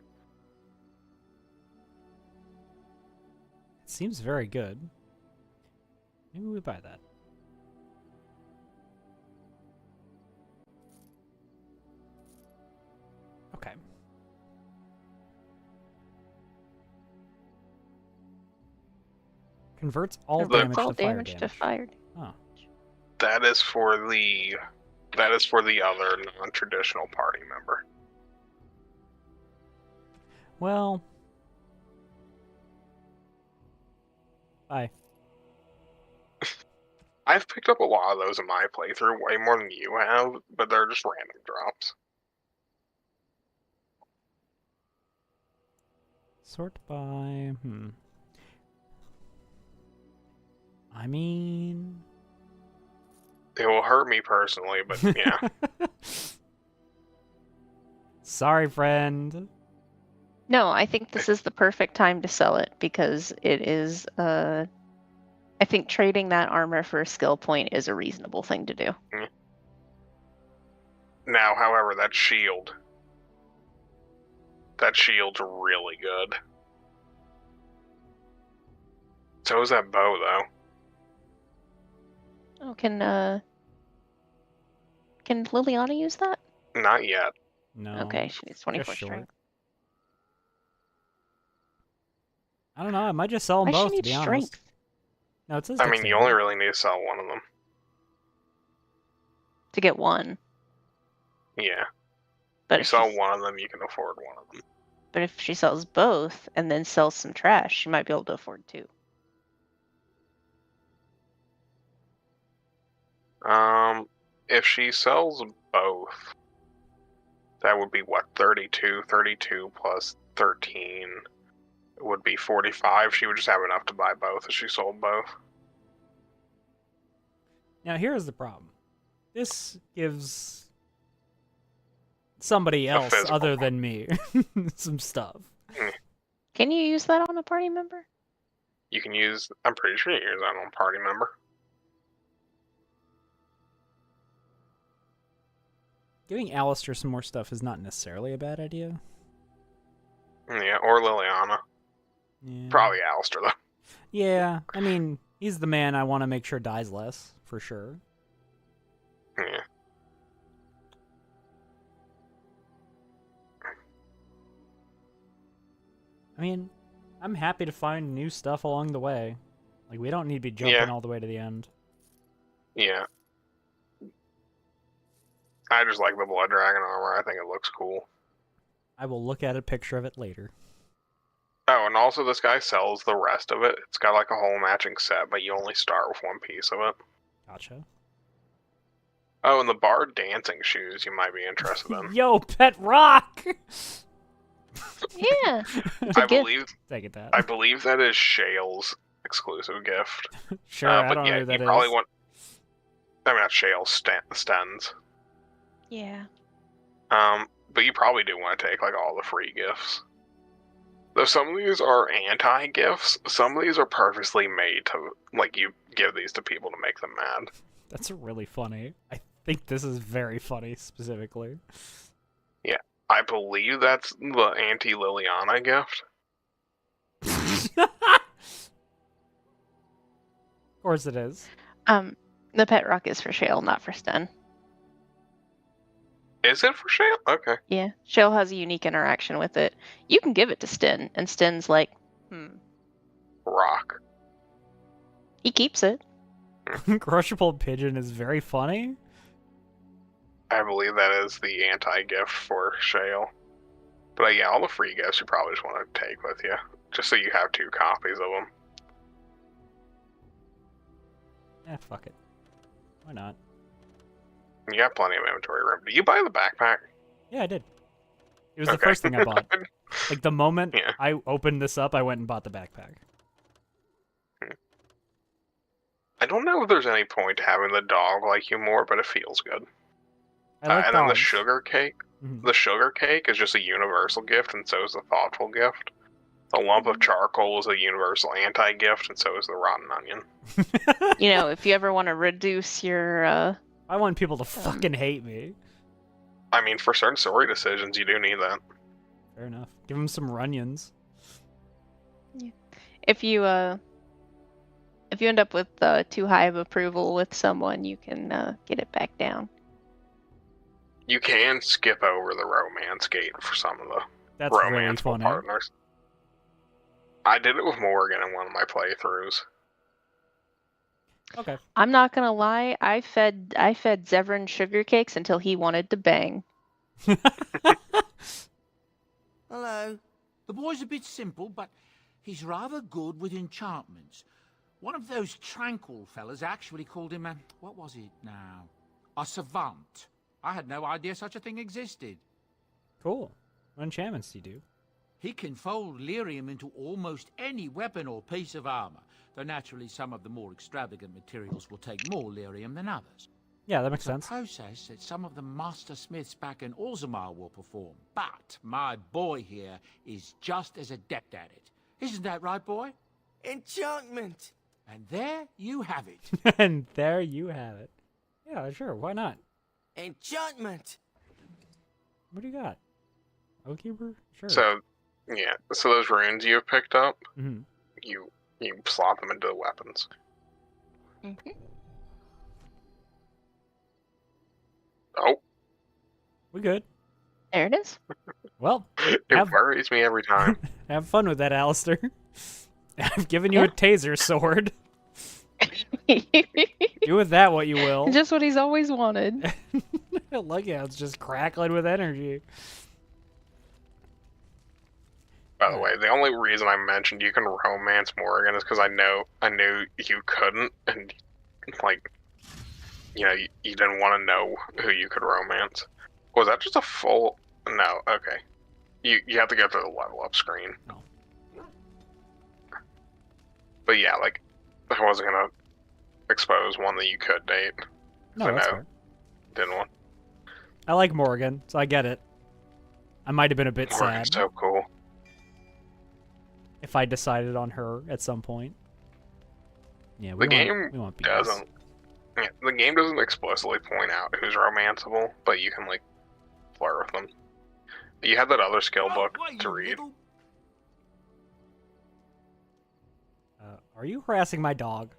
It seems very good. Maybe we buy that. Okay. Converts all damage all to fire damage damage. to fire. Oh. That is for the other non-traditional party member. Well. Bye. I've picked up a lot of those in my playthrough, way more than you have, but they're just random drops. Sort by... I mean... It will hurt me personally, but yeah. Sorry, friend. No, I think this is the perfect time to sell it because it is. I think trading that armor for a skill point is a reasonable thing to do. Now, however, that shield's really good. So is that bow, though. Oh, can Liliana use that? Not yet. No. Okay, she needs 24 just short. strength. I don't know. I might just sell them Why both, she to need be honest. strength? No, it says I mean, you dexterity. only really need to sell one of them. To get one. Yeah. But you if sell she's- one of them, you can afford one of them. But if she sells both and then sells some trash, she might be able to afford two. If she sells both, that would be what, 32? 32 plus 13 would be 45. She would just have enough to buy both if she sold both. Now, here's the problem. This gives somebody else other than me some stuff. Can you use that on a party member? You can use, I'm pretty sure you can use that on a party member. Giving Alistair some more stuff is not necessarily a bad idea. Yeah, or Liliana. Yeah. Probably Alistair, though. Yeah, I mean, he's the man I want to make sure dies less, for sure. Yeah. I mean, I'm happy to find new stuff along the way. Like, we don't need to be jumping all the way to the end. Yeah. I just like the Blood Dragon armor. I think it looks cool. I will look at a picture of it later. Oh, and also this guy sells the rest of it. It's got like a whole matching set, but you only start with one piece of it. Gotcha. Oh, and the Bard dancing shoes you might be interested in. Yo, Pet Rock! Yeah. I believe that is Shale's exclusive gift. Sure, I but don't yeah, know who that you probably is. want. I mean, not Shale, Stens. Yeah. But you probably do want to take like all the free gifts. Though some of these are anti-gifts, some of these are purposely made to like you give these to people to make them mad. That's really funny. I think this is very funny, specifically. Yeah, I believe that's the anti-Liliana gift. Of course it is. The Pet Rock is for Shale, not for Sten. Is it for Shale? Okay. Yeah, Shale has a unique interaction with it. You can give it to Sten, and Sten's like, Rock. He keeps it. Crushable Pigeon is very funny. I believe that is the anti-gift for Shale. But yeah, all the free gifts you probably just want to take with you, just so you have 2 copies of them. Fuck it. Why not? You got plenty of inventory room. Did you buy the backpack? Yeah, I did. It was the first thing I bought. Like, the moment Yeah. I opened this up, I went and bought the backpack. I don't know if there's any point to having the dog like you more, but it feels good. I like and then the dogs. sugar cake. The sugar cake is just a universal gift, and so is the thoughtful gift. The lump of charcoal is a universal anti-gift, and so is the rotten onion. You know, if you ever want to reduce your... I want people to fucking hate me. I mean, for certain story decisions, you do need that. Fair enough. Give them some Runnions. Yeah. If you end up with too high of approval with someone, you can get it back down. You can skip over the romance gate for some of the romance partners. I did it with Morgan in one of my playthroughs. Okay. I'm not gonna lie, I fed Zevran sugar cakes until he wanted to bang. Hello. The boy's a bit simple, but he's rather good with enchantments. One of those tranquil fellas actually called him what was it now? A savant. I had no idea such a thing existed. Cool. What enchantments do you do? He can fold lyrium into almost any weapon or piece of armor, though naturally some of the more extravagant materials will take more lyrium than others. Yeah, that makes It's a sense. process that some of the master smiths back in Orzammar will perform, but my boy here is just as adept at it. Isn't that right, boy? Enchantment! And there you have it. And there you have it. Yeah, sure, why not? Enchantment! What do you got? Oathkeeper? Sure. So, yeah, so those runes you have picked up, Mhm. you slot them into the weapons. Oh. We good. There it is. Well, It worries me every time. have fun with that, Alistair. I've given you a taser sword. Do with that what you will. Just what he's always wanted. Look, yeah, it's just crackling with energy. By the way, the only reason I mentioned you can romance Morgan is because I knew you couldn't, and like, you know, you didn't want to know who you could romance. Was that just a full? No, okay. You have to go through the level up screen. No. But yeah, like, I wasn't gonna expose one that you could date. No, So that's fair. didn't want. I like Morgan, so I get it. I might have been a bit Morgan's sad so cool. if I decided on her at some point. Yeah, The we game want BS. doesn't. Yeah, the game doesn't explicitly point out who's romanceable, but you can like flirt with them. You have that other skill book to read. Are you harassing my dog?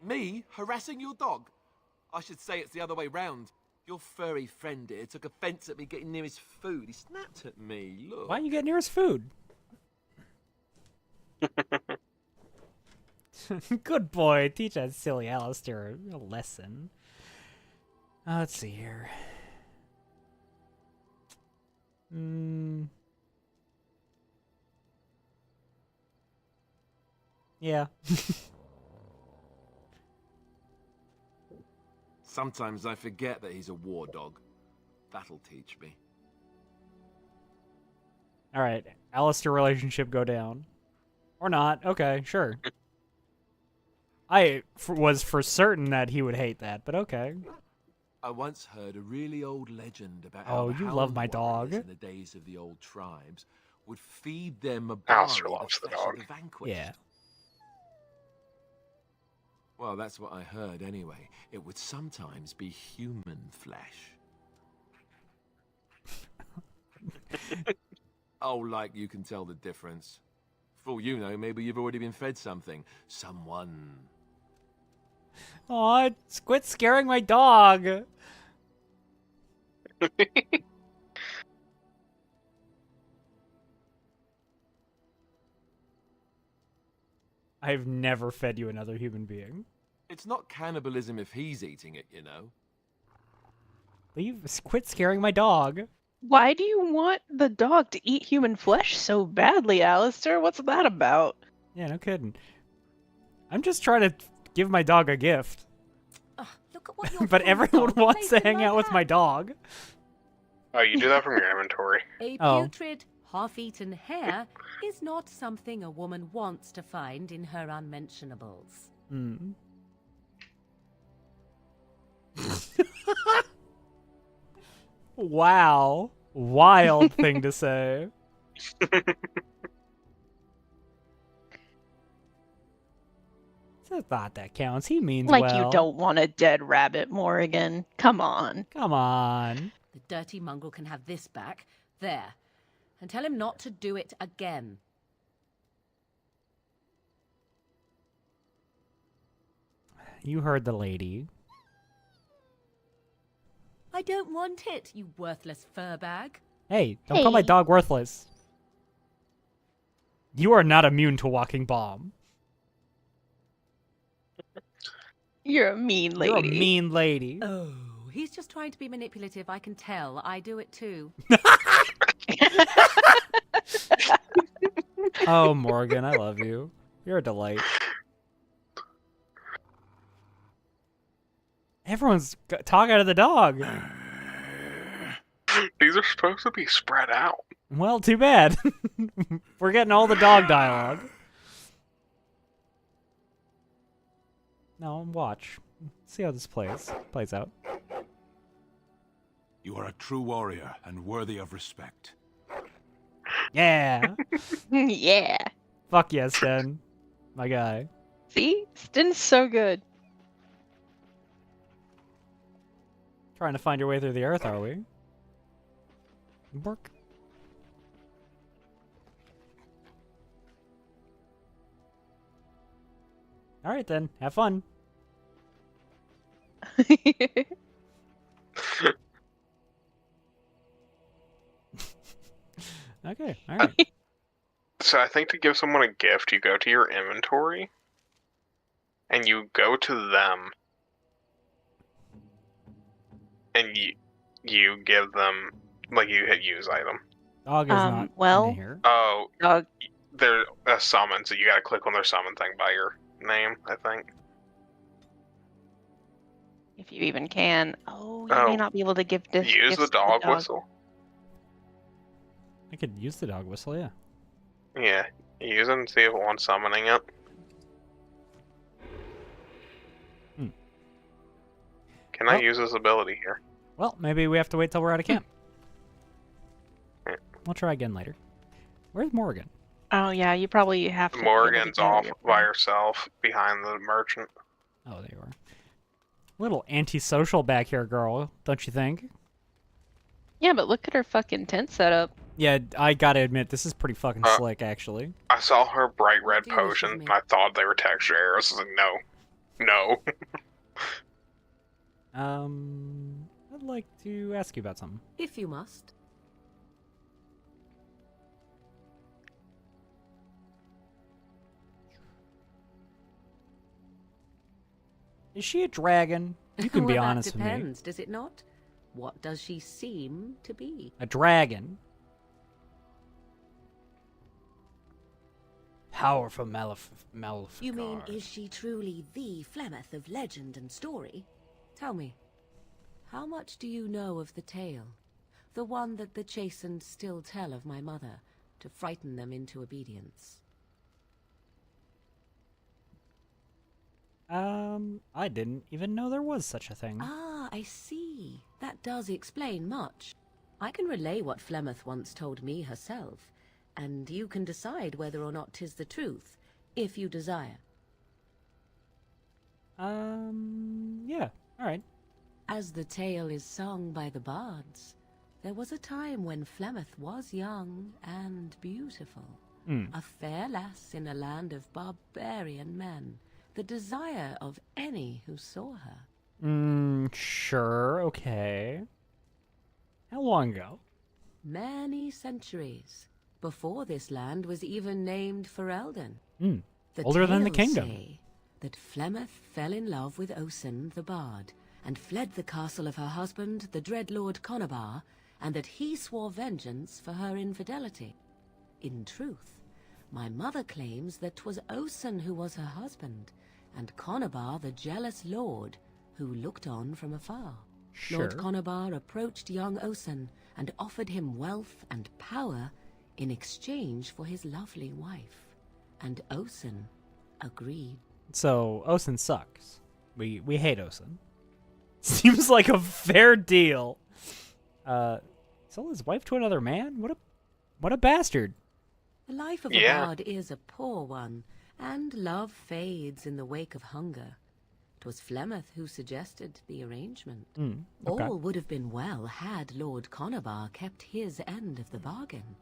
Me? Harassing your dog? I should say it's the other way round. Your furry friend here took offence at me getting near his food. He snapped at me, look. Why are you getting near his food? Good boy. Teach that silly Alistair a lesson. Let's see here. Yeah. Sometimes I forget that he's a war dog. That'll teach me. Alright. Alistair relationship go down. Or not. Okay, sure. I was for certain that he would hate that, but okay. I once heard a really old legend about Oh, how you love my hound dog. warriors in the days of the old tribes would feed them a Alistair barley loves the flesh at dog. the vanquished. Yeah. Well, that's what I heard anyway. It would sometimes be human flesh. Oh, like you can tell the difference. For all you know, maybe you've already been fed something. Someone. Aw, quit scaring my dog. I've never fed you another human being. It's not cannibalism if he's eating it, you know. Quit scaring my dog. Why do you want the dog to eat human flesh so badly, Alistair? What's that about? Yeah, no kidding. I'm just trying to give my dog a gift. Look at what you're But full everyone of, wants to making hang my out with my dog. Oh, you do that from your inventory. A Oh. putrid, half-eaten hare is not something a woman wants to find in her unmentionables. Hmm. Wow. wild thing to say. It's a thought that counts. He means Like well. you don't want a dead rabbit, Morrigan. Come on. Come on. The dirty mongrel can have this back. There. And tell him not to do it again. You heard the lady. I don't want it, you worthless fur bag. Hey, don't call my dog worthless. You are not immune to walking bomb. You're a mean lady. You're a mean lady. Oh, he's just trying to be manipulative. I can tell. I do it too. Oh, Morgan, I love you. You're a delight. Everyone's talking to the dog. These are supposed to be spread out. Well, too bad. We're getting all the dog dialogue. No, watch. See how this plays out. You are a true warrior and worthy of respect. Yeah. Yeah. Fuck yes, Sten. My guy. See? Sten's so good. Trying to find your way through the earth, are we? Bork. Alright then, have fun. Okay, alright. So I think to give someone a gift, you go to your inventory, and you go to them, and you give them, like, you hit use item. Dog is not well, in here. Oh, dog. They're a summon, so you gotta click on their summon thing by your name, I think. If you even can. Oh, you may not be able to give this. Use the dog whistle. I could use the dog whistle, yeah. Yeah, use it and see if one's summoning it. Can I use this ability here? Well, maybe we have to wait till we're out of camp. We'll try again later. Where's Morgan? Oh yeah, you probably have to. Morgan's off by herself behind the merchant. Oh, there you are. Little antisocial back here, girl, don't you think? Yeah, but look at her fucking tent setup. Yeah, I gotta admit, this is pretty fucking slick, actually. I saw her bright red potions, and I thought they were texture arrows. I was like, no. I'd like to ask you about something. If you must. Is she a dragon? You can be Well, honest that with me. depends, does it not? What does she seem to be? A dragon. Powerful Maleficent. You mean, is she truly the Flemeth of legend and story? Tell me, how much do you know of the tale? The one that the chastened still tell of my mother, to frighten them into obedience. I didn't even know there was such a thing. Ah, I see. That does explain much. I can relay what Flemeth once told me herself, and you can decide whether or not 'tis the truth, if you desire. Yeah, alright. As the tale is sung by the bards, there was a time when Flemeth was young and beautiful. A fair lass in a land of barbarian men, the desire of any who saw her. Sure, okay. How long ago? Many centuries, before this land was even named Ferelden. Older than the tales kingdom. say that Flemeth fell in love with Osen the Bard, and fled the castle of her husband, the dread Lord Conabar, and that he swore vengeance for her infidelity. In truth, my mother claims that 'twas Osen who was her husband, and Conabar the jealous lord who looked on from afar. Lord Sure. Conabar approached young Osen and offered him wealth and power in exchange for his lovely wife, and Osen agreed. So, Osen sucks. We hate Osen. Seems like a fair deal. sold his wife to another man? What a bastard. The life of a bard is a poor one, and love fades in the wake of hunger. 'Twas Flemeth who suggested the arrangement. Okay. All would have been well had Lord Conobar kept his end of the bargain.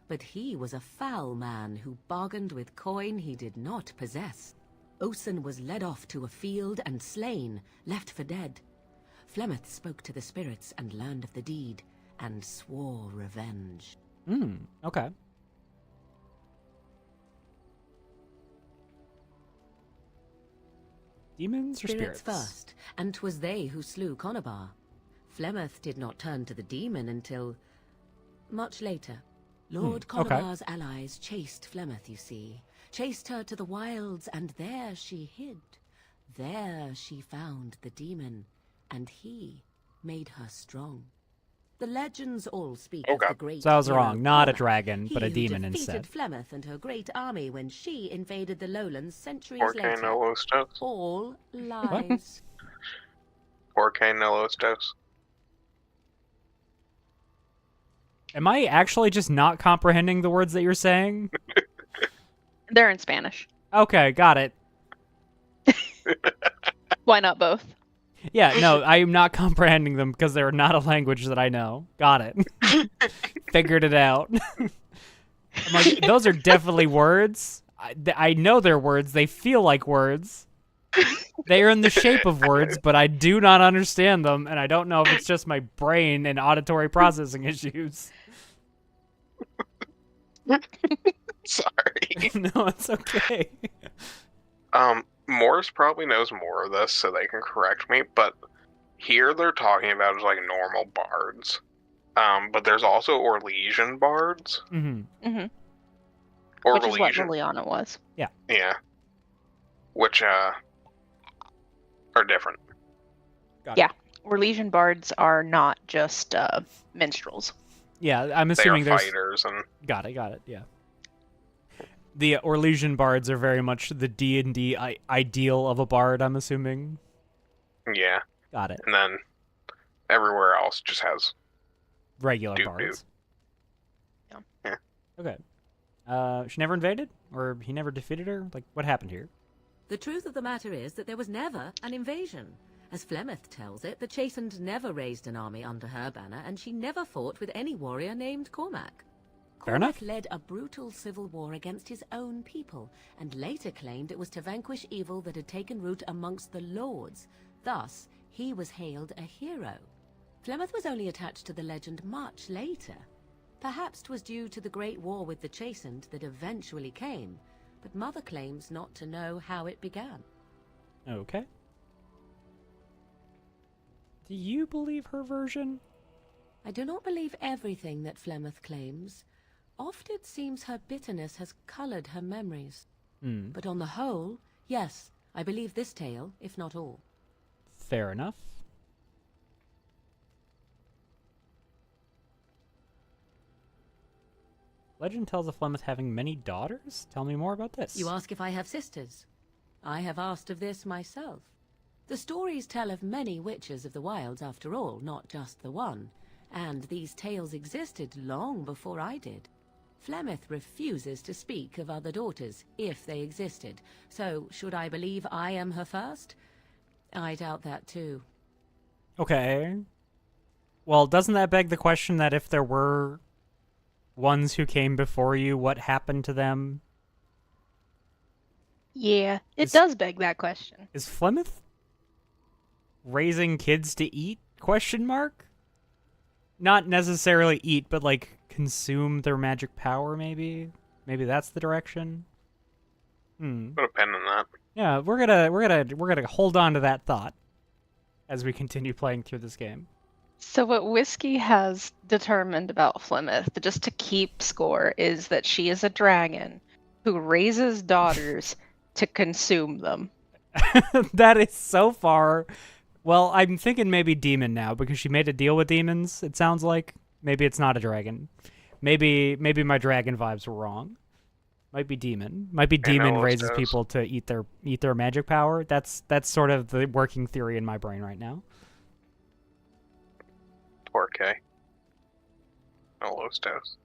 But he was a foul man who bargained with coin he did not possess. Osen was led off to a field and slain, left for dead. Flemeth spoke to the spirits and learned of the deed, and swore revenge. Okay. Demons or spirits? First, and 'twas they who slew Conobar. Flemeth did not turn to the demon until much later. Lord Conobar's allies chased Flemeth, you see. Chased her to the wilds, and there she hid. There she found the demon, and he made her strong. The legends all speak of the great So I was hero wrong. Not a Cormac, dragon, but he a who demon defeated instead. Flemeth and her great army when she invaded the lowlands centuries Porque later. no los dos. All lies. Porque no los dos. Am I actually just not comprehending the words that you're saying? They're in Spanish. Okay, got it. Why not both? Yeah, no, I am not comprehending them because they're not a language that I know. Got it. Figured it out. I'm like, those are definitely words. I know they're words. They feel like words. They are in the shape of words, but I do not understand them, and I don't know if it's just my brain and auditory processing issues. Sorry. No, it's okay. Morse probably knows more of this, so they can correct me, but here they're talking about as like normal bards. But there's also Orlesian bards. Mm-hmm. Which Orlesian, is what Liliana was. Yeah. Yeah. Which, are different. Yeah. Orlesian bards are not just minstrels. Yeah, I'm assuming they are there's fighters and Got it, yeah. The Orlesian bards are very much the D&D ideal of a bard, I'm assuming. yeah. Got it. And then everywhere else just has Regular doo-doo. bards. Yeah. Okay. She never invaded? Or he never defeated her? Like, what happened here? The truth of the matter is that there was never an invasion. As Flemeth tells it, the Chastened never raised an army under her banner, and she never fought with any warrior named Cormac. Fair enough. Cormac led a brutal civil war against his own people, and later claimed it was to vanquish evil that had taken root amongst the lords. Thus, he was hailed a hero. Flemeth was only attached to the legend much later. Perhaps 'twas due to the great war with the Chastened that eventually came, but Mother claims not to know how it began. Okay. Do you believe her version? I do not believe everything that Flemeth claims. Oft it seems her bitterness has coloured her memories. But on the whole, yes, I believe this tale, if not all. Fair enough. Legend tells of Flemeth having many daughters? Tell me more about this. You ask if I have sisters. I have asked of this myself. The stories tell of many witches of the wilds after all, not just the one. And these tales existed long before I did. Flemeth refuses to speak of other daughters, if they existed. So, should I believe I am her first? I doubt that too. Okay. Well, doesn't that beg the question that if there were ones who came before you, what happened to them? Yeah, it does beg that question. Is Flemeth raising kids to eat? Question mark? Not necessarily eat, but like consume their magic power, maybe? Maybe that's the direction? Put a pin in that. Yeah, we're gonna hold on to that thought as we continue playing through this game. So what Whiskey has determined about Flemeth, just to keep score, is that she is a dragon who raises daughters to consume them. That is so far. Well, I'm thinking maybe demon now because she made a deal with demons. It sounds like maybe it's not a dragon. Maybe my dragon vibes were wrong. Might be demon. Might be demon raises people to eat their magic power. That's sort of the working theory in my brain right now. Porque. Alostos.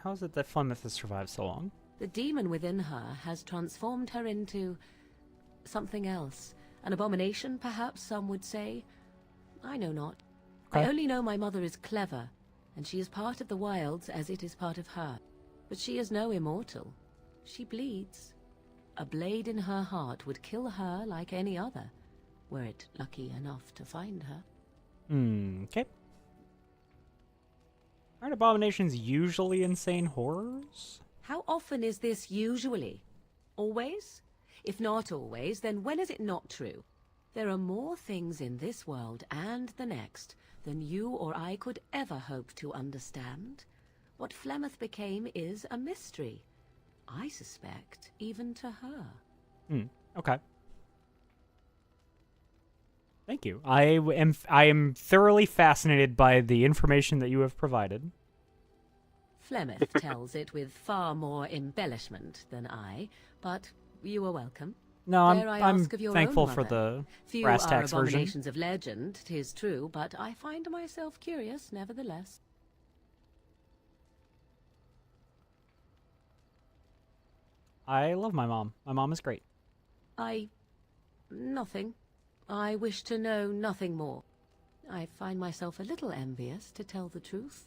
How is it that Flemeth has survived so long? The demon within her has transformed her into something else. An abomination, perhaps some would say. I know not. Okay. I only know my mother is clever, and she is part of the wilds as it is part of her. But she is no immortal. She bleeds. A blade in her heart would kill her like any other, were it lucky enough to find her. Okay. Aren't abominations usually insane horrors? How often is this usually? Always? If not always, then when is it not true? There are more things in this world and the next than you or I could ever hope to understand. What Flemeth became is a mystery. I suspect, even to her. Okay. Thank you. I am thoroughly fascinated by the information that you have provided. Flemeth tells it with far more embellishment than I, but you are welcome. No, Dare I I'm ask of your thankful own for mother? the Few brass are tacks version. abominations of legend, 'tis true, but I find myself curious nevertheless. I love my mom. My mom is great. Nothing. I wish to know nothing more. I find myself a little envious, to tell the truth.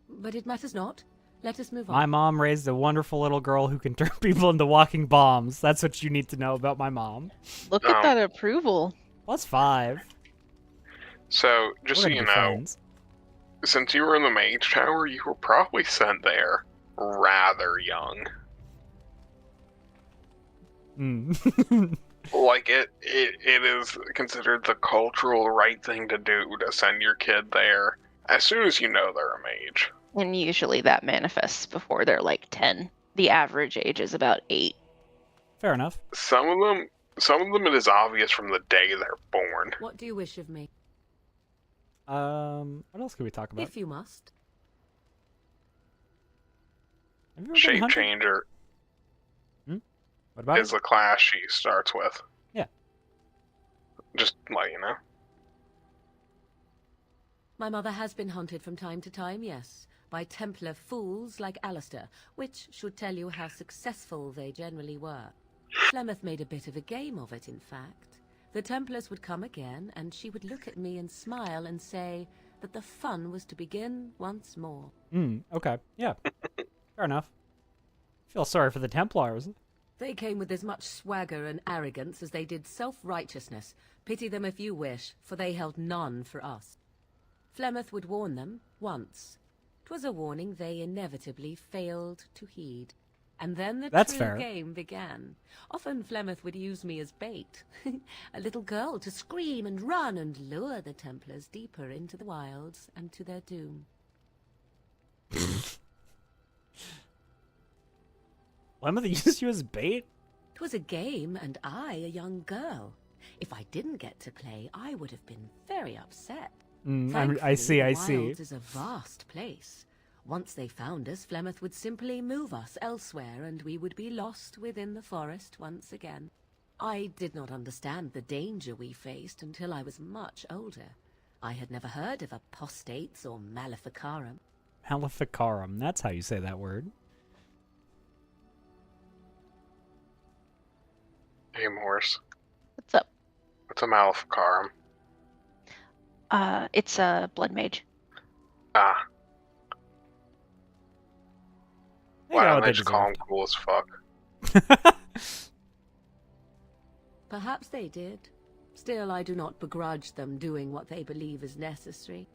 But it matters not. Let us move on. My mom raised a wonderful little girl who can turn people into walking bombs. That's what you need to know about my mom. Look at that approval. +5. So, just so We're you gonna be know, friends. since you were in the Mage Tower, you were probably sent there rather young. Like, it is considered the cultural right thing to do to send your kid there as soon as you know they're a mage. And usually that manifests before they're like 10. The average age is about 8. Fair enough. Some of them it is obvious from the day they're born. What do you wish of me? What else could we talk about? If you must. Have you ever been Shape hunted? Changer What about is the class she starts with. Yeah. Just let you know. My mother has been hunted from time to time, yes, by Templar fools like Alistair, which should tell you how successful they generally were. Flemeth made a bit of a game of it, in fact. The Templars would come again, and she would look at me and smile and say that the fun was to begin once more. Okay. Yeah. Fair enough. Feel sorry for the Templars. They came with as much swagger and arrogance as they did self-righteousness. Pity them if you wish, for they held none for us. Flemeth would warn them once. 'Twas a warning they inevitably failed to heed. And then the That's true fair. game began. Often Flemeth would use me as bait. A little girl to scream and run and lure the Templars deeper into the wilds and to their doom. Flemeth used you as bait? 'Twas a game, and I a young girl. If I didn't get to play, I would have been very upset. I see, I the see. Wilds is a vast place. Once they found us, Flemeth would simply move us elsewhere, and we would be lost within the forest once again. I did not understand the danger we faced until I was much older. I had never heard of apostates or maleficarum. Maleficarum, that's how you say that word. Hey, Morse. What's up? What's a Maleficarum? It's a blood mage. Ah. They got Wow, what they they just call him deserved. cool as fuck. Perhaps they did. Still, I do not begrudge them doing what they believe is necessary.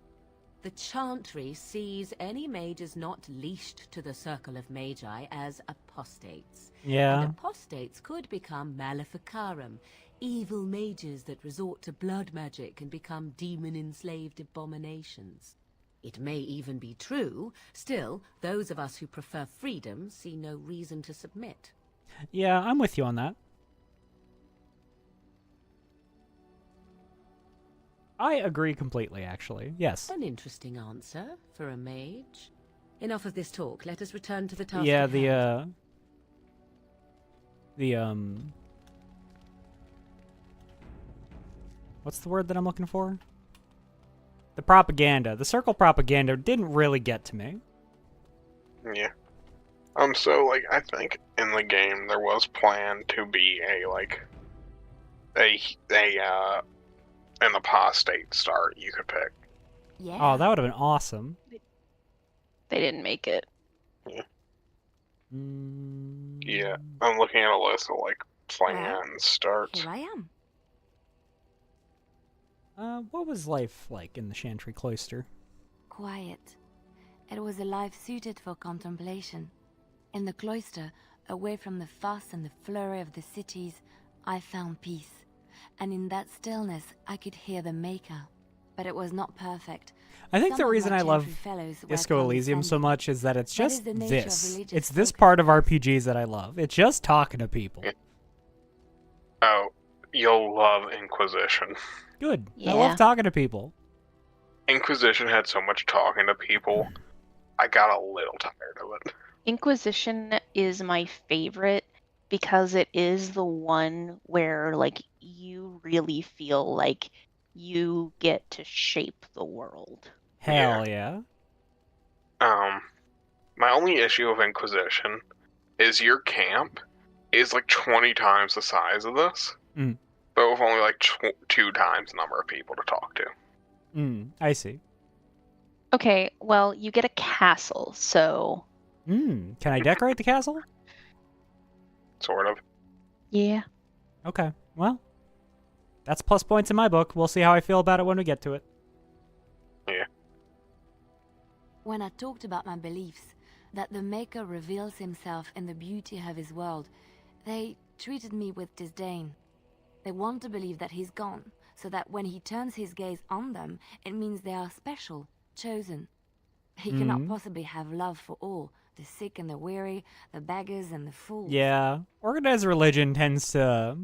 The Chantry sees any mages not leashed to the Circle of Magi as apostates. Yeah. And apostates could become maleficarum, evil mages that resort to blood magic and become demon-enslaved abominations. It may even be true. Still, those of us who prefer freedom see no reason to submit. Yeah, I'm with you on that. I agree completely, actually. Yes. An interesting answer for a mage. Enough of this talk. Let us return to the task Yeah, at hand. what's the word that I'm looking for? The propaganda. The circle propaganda didn't really get to me. Yeah. So, like, I think in the game there was planned to be an apostate start you could pick. Yeah. Oh, that would have been awesome. They didn't make it. Yeah. Yeah. I'm looking at a list of, like, planned starts. Here I am. What was life like in the Chantry Cloister? Quiet. It was a life suited for contemplation. In the cloister, away from the fuss and the flurry of the cities, I found peace. And in that stillness, I could hear the Maker. But it was not perfect. I think Some the of reason my I love Chantry fellows were Disco Elysium so condescending. much is that it's That is just the nature of this. religious It's this focus. part of RPGs that I love. It's just talking to people. Oh, you'll love Inquisition. Good. Yeah. I love talking to people. Inquisition had so much talking to people, I got a little tired of it. Inquisition is my favorite because it is the one where like you really feel like you get to shape the world. Hell yeah. My only issue of Inquisition is your camp is like 20 times the size of this, but with only like 2 times the number of people to talk to. I see. Okay, well, you get a castle, so Can I decorate the castle? Sort of. yeah. Okay. Well, that's plus points in my book. We'll see how I feel about it when we get to it. Yeah. When I talked about my beliefs, that the Maker reveals himself in the beauty of his world, they treated me with disdain. They want to believe that he's gone, so that when he turns his gaze on them, it means they are special, chosen. He cannot possibly have love for all, the sick and the weary, the beggars and the fools. Yeah. Organized religion tends to,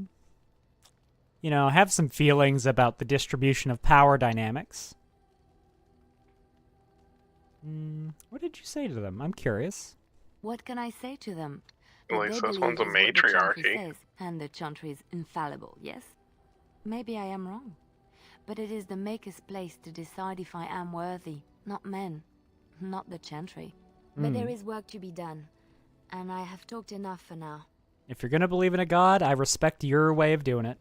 have some feelings about the distribution of power dynamics. What did you say to them? I'm curious. What can I say to them? At What least they this believe one's a is what the Chantry matriarchy. says, and the Chantry is infallible, yes? Maybe I am wrong. But it is the Maker's place to decide if I am worthy, not men, not the Chantry. But there is work to be done, and I have talked enough for now. If you're going to believe in a god, I respect your way of doing it.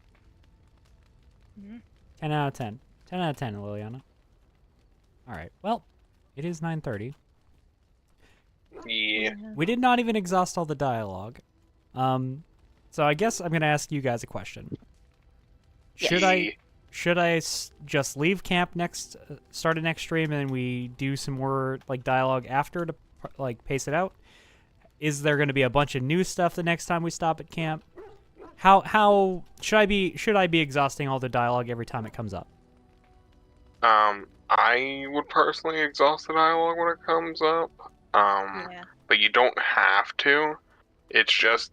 10 out of 10. 10 out of 10, Liliana. Alright, well, it is 9:30. Yeah. We did not even exhaust all the dialogue. So I guess I'm going to ask you guys a question. Should I just leave camp start a next stream, and then we do some more dialogue after to pace it out? Is there going to be a bunch of new stuff the next time we stop at camp? How should I be exhausting all the dialogue every time it comes up? I would personally exhaust the dialogue when it comes up. But you don't have to. It's just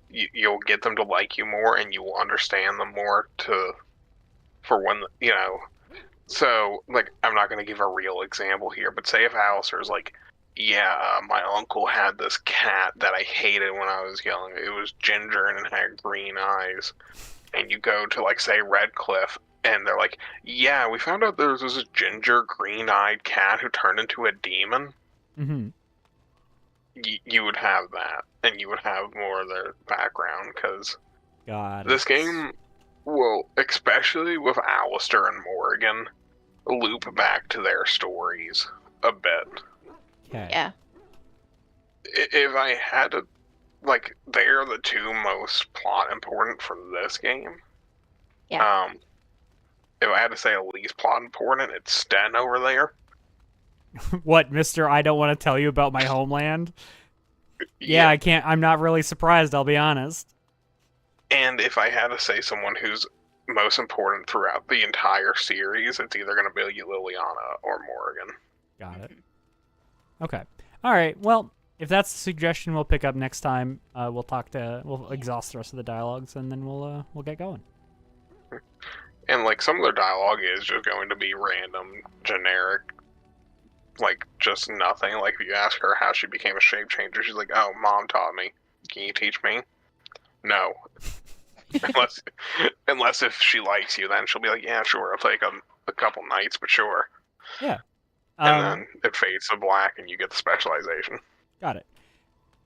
you'll get them to like you more, and you will understand them more for when So I'm not gonna give a real example here, but say if Alistair's like, yeah, my uncle had this cat that I hated when I was young. It was ginger and it had green eyes. And you go to say Redcliffe, and they're like, yeah, we found out there was this ginger green-eyed cat who turned into a demon. You would have that, and you would have more of their background, because this game will, especially with Alistair and Morrigan, loop back to their stories a bit. Okay. Yeah. If I had to, they're the two most plot important for this game. Yeah. If I had to say least plot important, it's Sten over there. What, Mr. I don't want to tell you about my homeland? Yeah, I can't. I'm not really surprised, I'll be honest. And if I had to say someone who's most important throughout the entire series, it's either going to be Liliana or Morrigan. Got it. Okay. All right. Well, if that's the suggestion, we'll pick up next time. We'll exhaust the rest of the dialogues, and then we'll get going. And some of their dialogue is just going to be random, generic, just nothing. If you ask her how she became a shape changer, she's like, "Oh, Mom taught me. Can you teach me?" No. unless if she likes you, then she'll be like, "Yeah, sure. I'll take a couple nights, but sure." Yeah. And then it fades to black, and you get the specialization. Got it.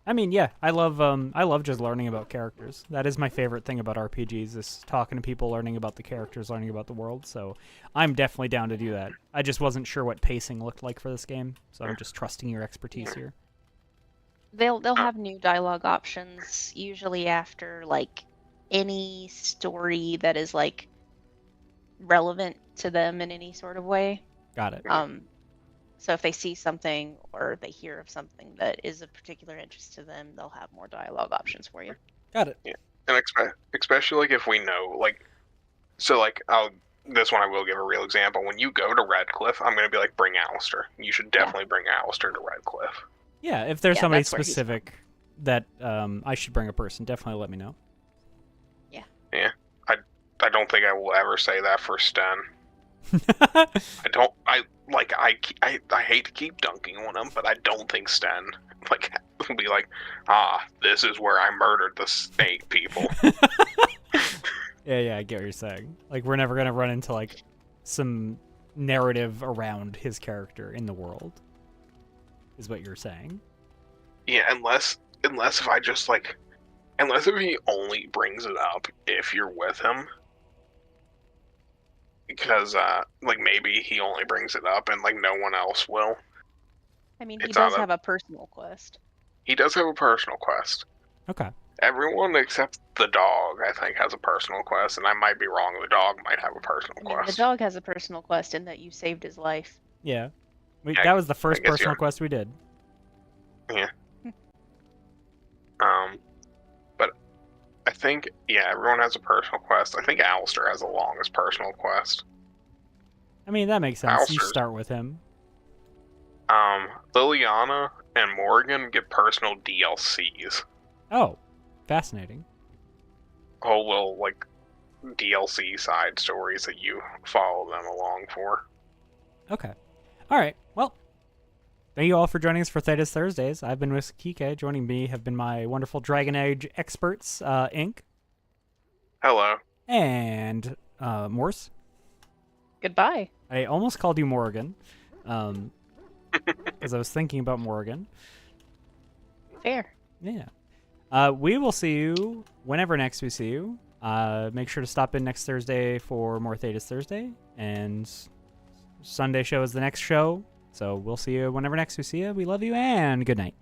I mean, yeah, I love just learning about characters. That is my favorite thing about RPGs, is talking to people, learning about the characters, learning about the world. So I'm definitely down to do that. I just wasn't sure what pacing looked like for this game, so I'm just trusting your expertise here. They'll have new dialogue options usually after like any story that is like relevant to them in any sort of way. Got it. So if they see something or they hear of something that is of particular interest to them, they'll have more dialogue options for you. Got it. Yeah, and especially like if we know, like, so like this one I will give a real example. When you go to Redcliffe, I'm gonna be like, bring Alistair. You should definitely bring Alistair to Redcliffe. Yeah, if there's somebody specific that I should bring a person, definitely let me know. Yeah. Yeah, I don't think I will ever say that for Sten. I hate to keep dunking on him, but I don't think Sten will be like, this is where I murdered the snake people. Yeah, I get what you're saying. Like, we're never gonna run into like some narrative around his character in the world, is what you're saying. Yeah, unless if I just unless if he only brings it up if you're with him. Because, maybe he only brings it up and, no one else will. I mean, he does have a personal quest. He does have a personal quest. Okay. Everyone except the dog, I think, has a personal quest, and I might be wrong. The dog might have a personal quest. The dog has a personal quest in that you saved his life. Yeah. That was the first personal quest we did. Yeah. But I think, everyone has a personal quest. I think Alistair has the longest personal quest. I mean, that makes sense. You start with him. Liliana and Morgan get personal DLCs. Oh, fascinating. Whole little, DLC side stories that you follow them along for. Okay. All right. Well, thank you all for joining us for Thedas Thursdays. I've been with Kike. Joining me have been my wonderful Dragon Age experts, Ink. Hello. And Morse. Goodbye. I almost called you Morgan, because I was thinking about Morgan. Fair. Yeah. We will see you whenever next we see you. Make sure to stop in next Thursday for more Thedas Thursday, and Sunday show is the next show. So we'll see you whenever next we see you. We love you, and good night.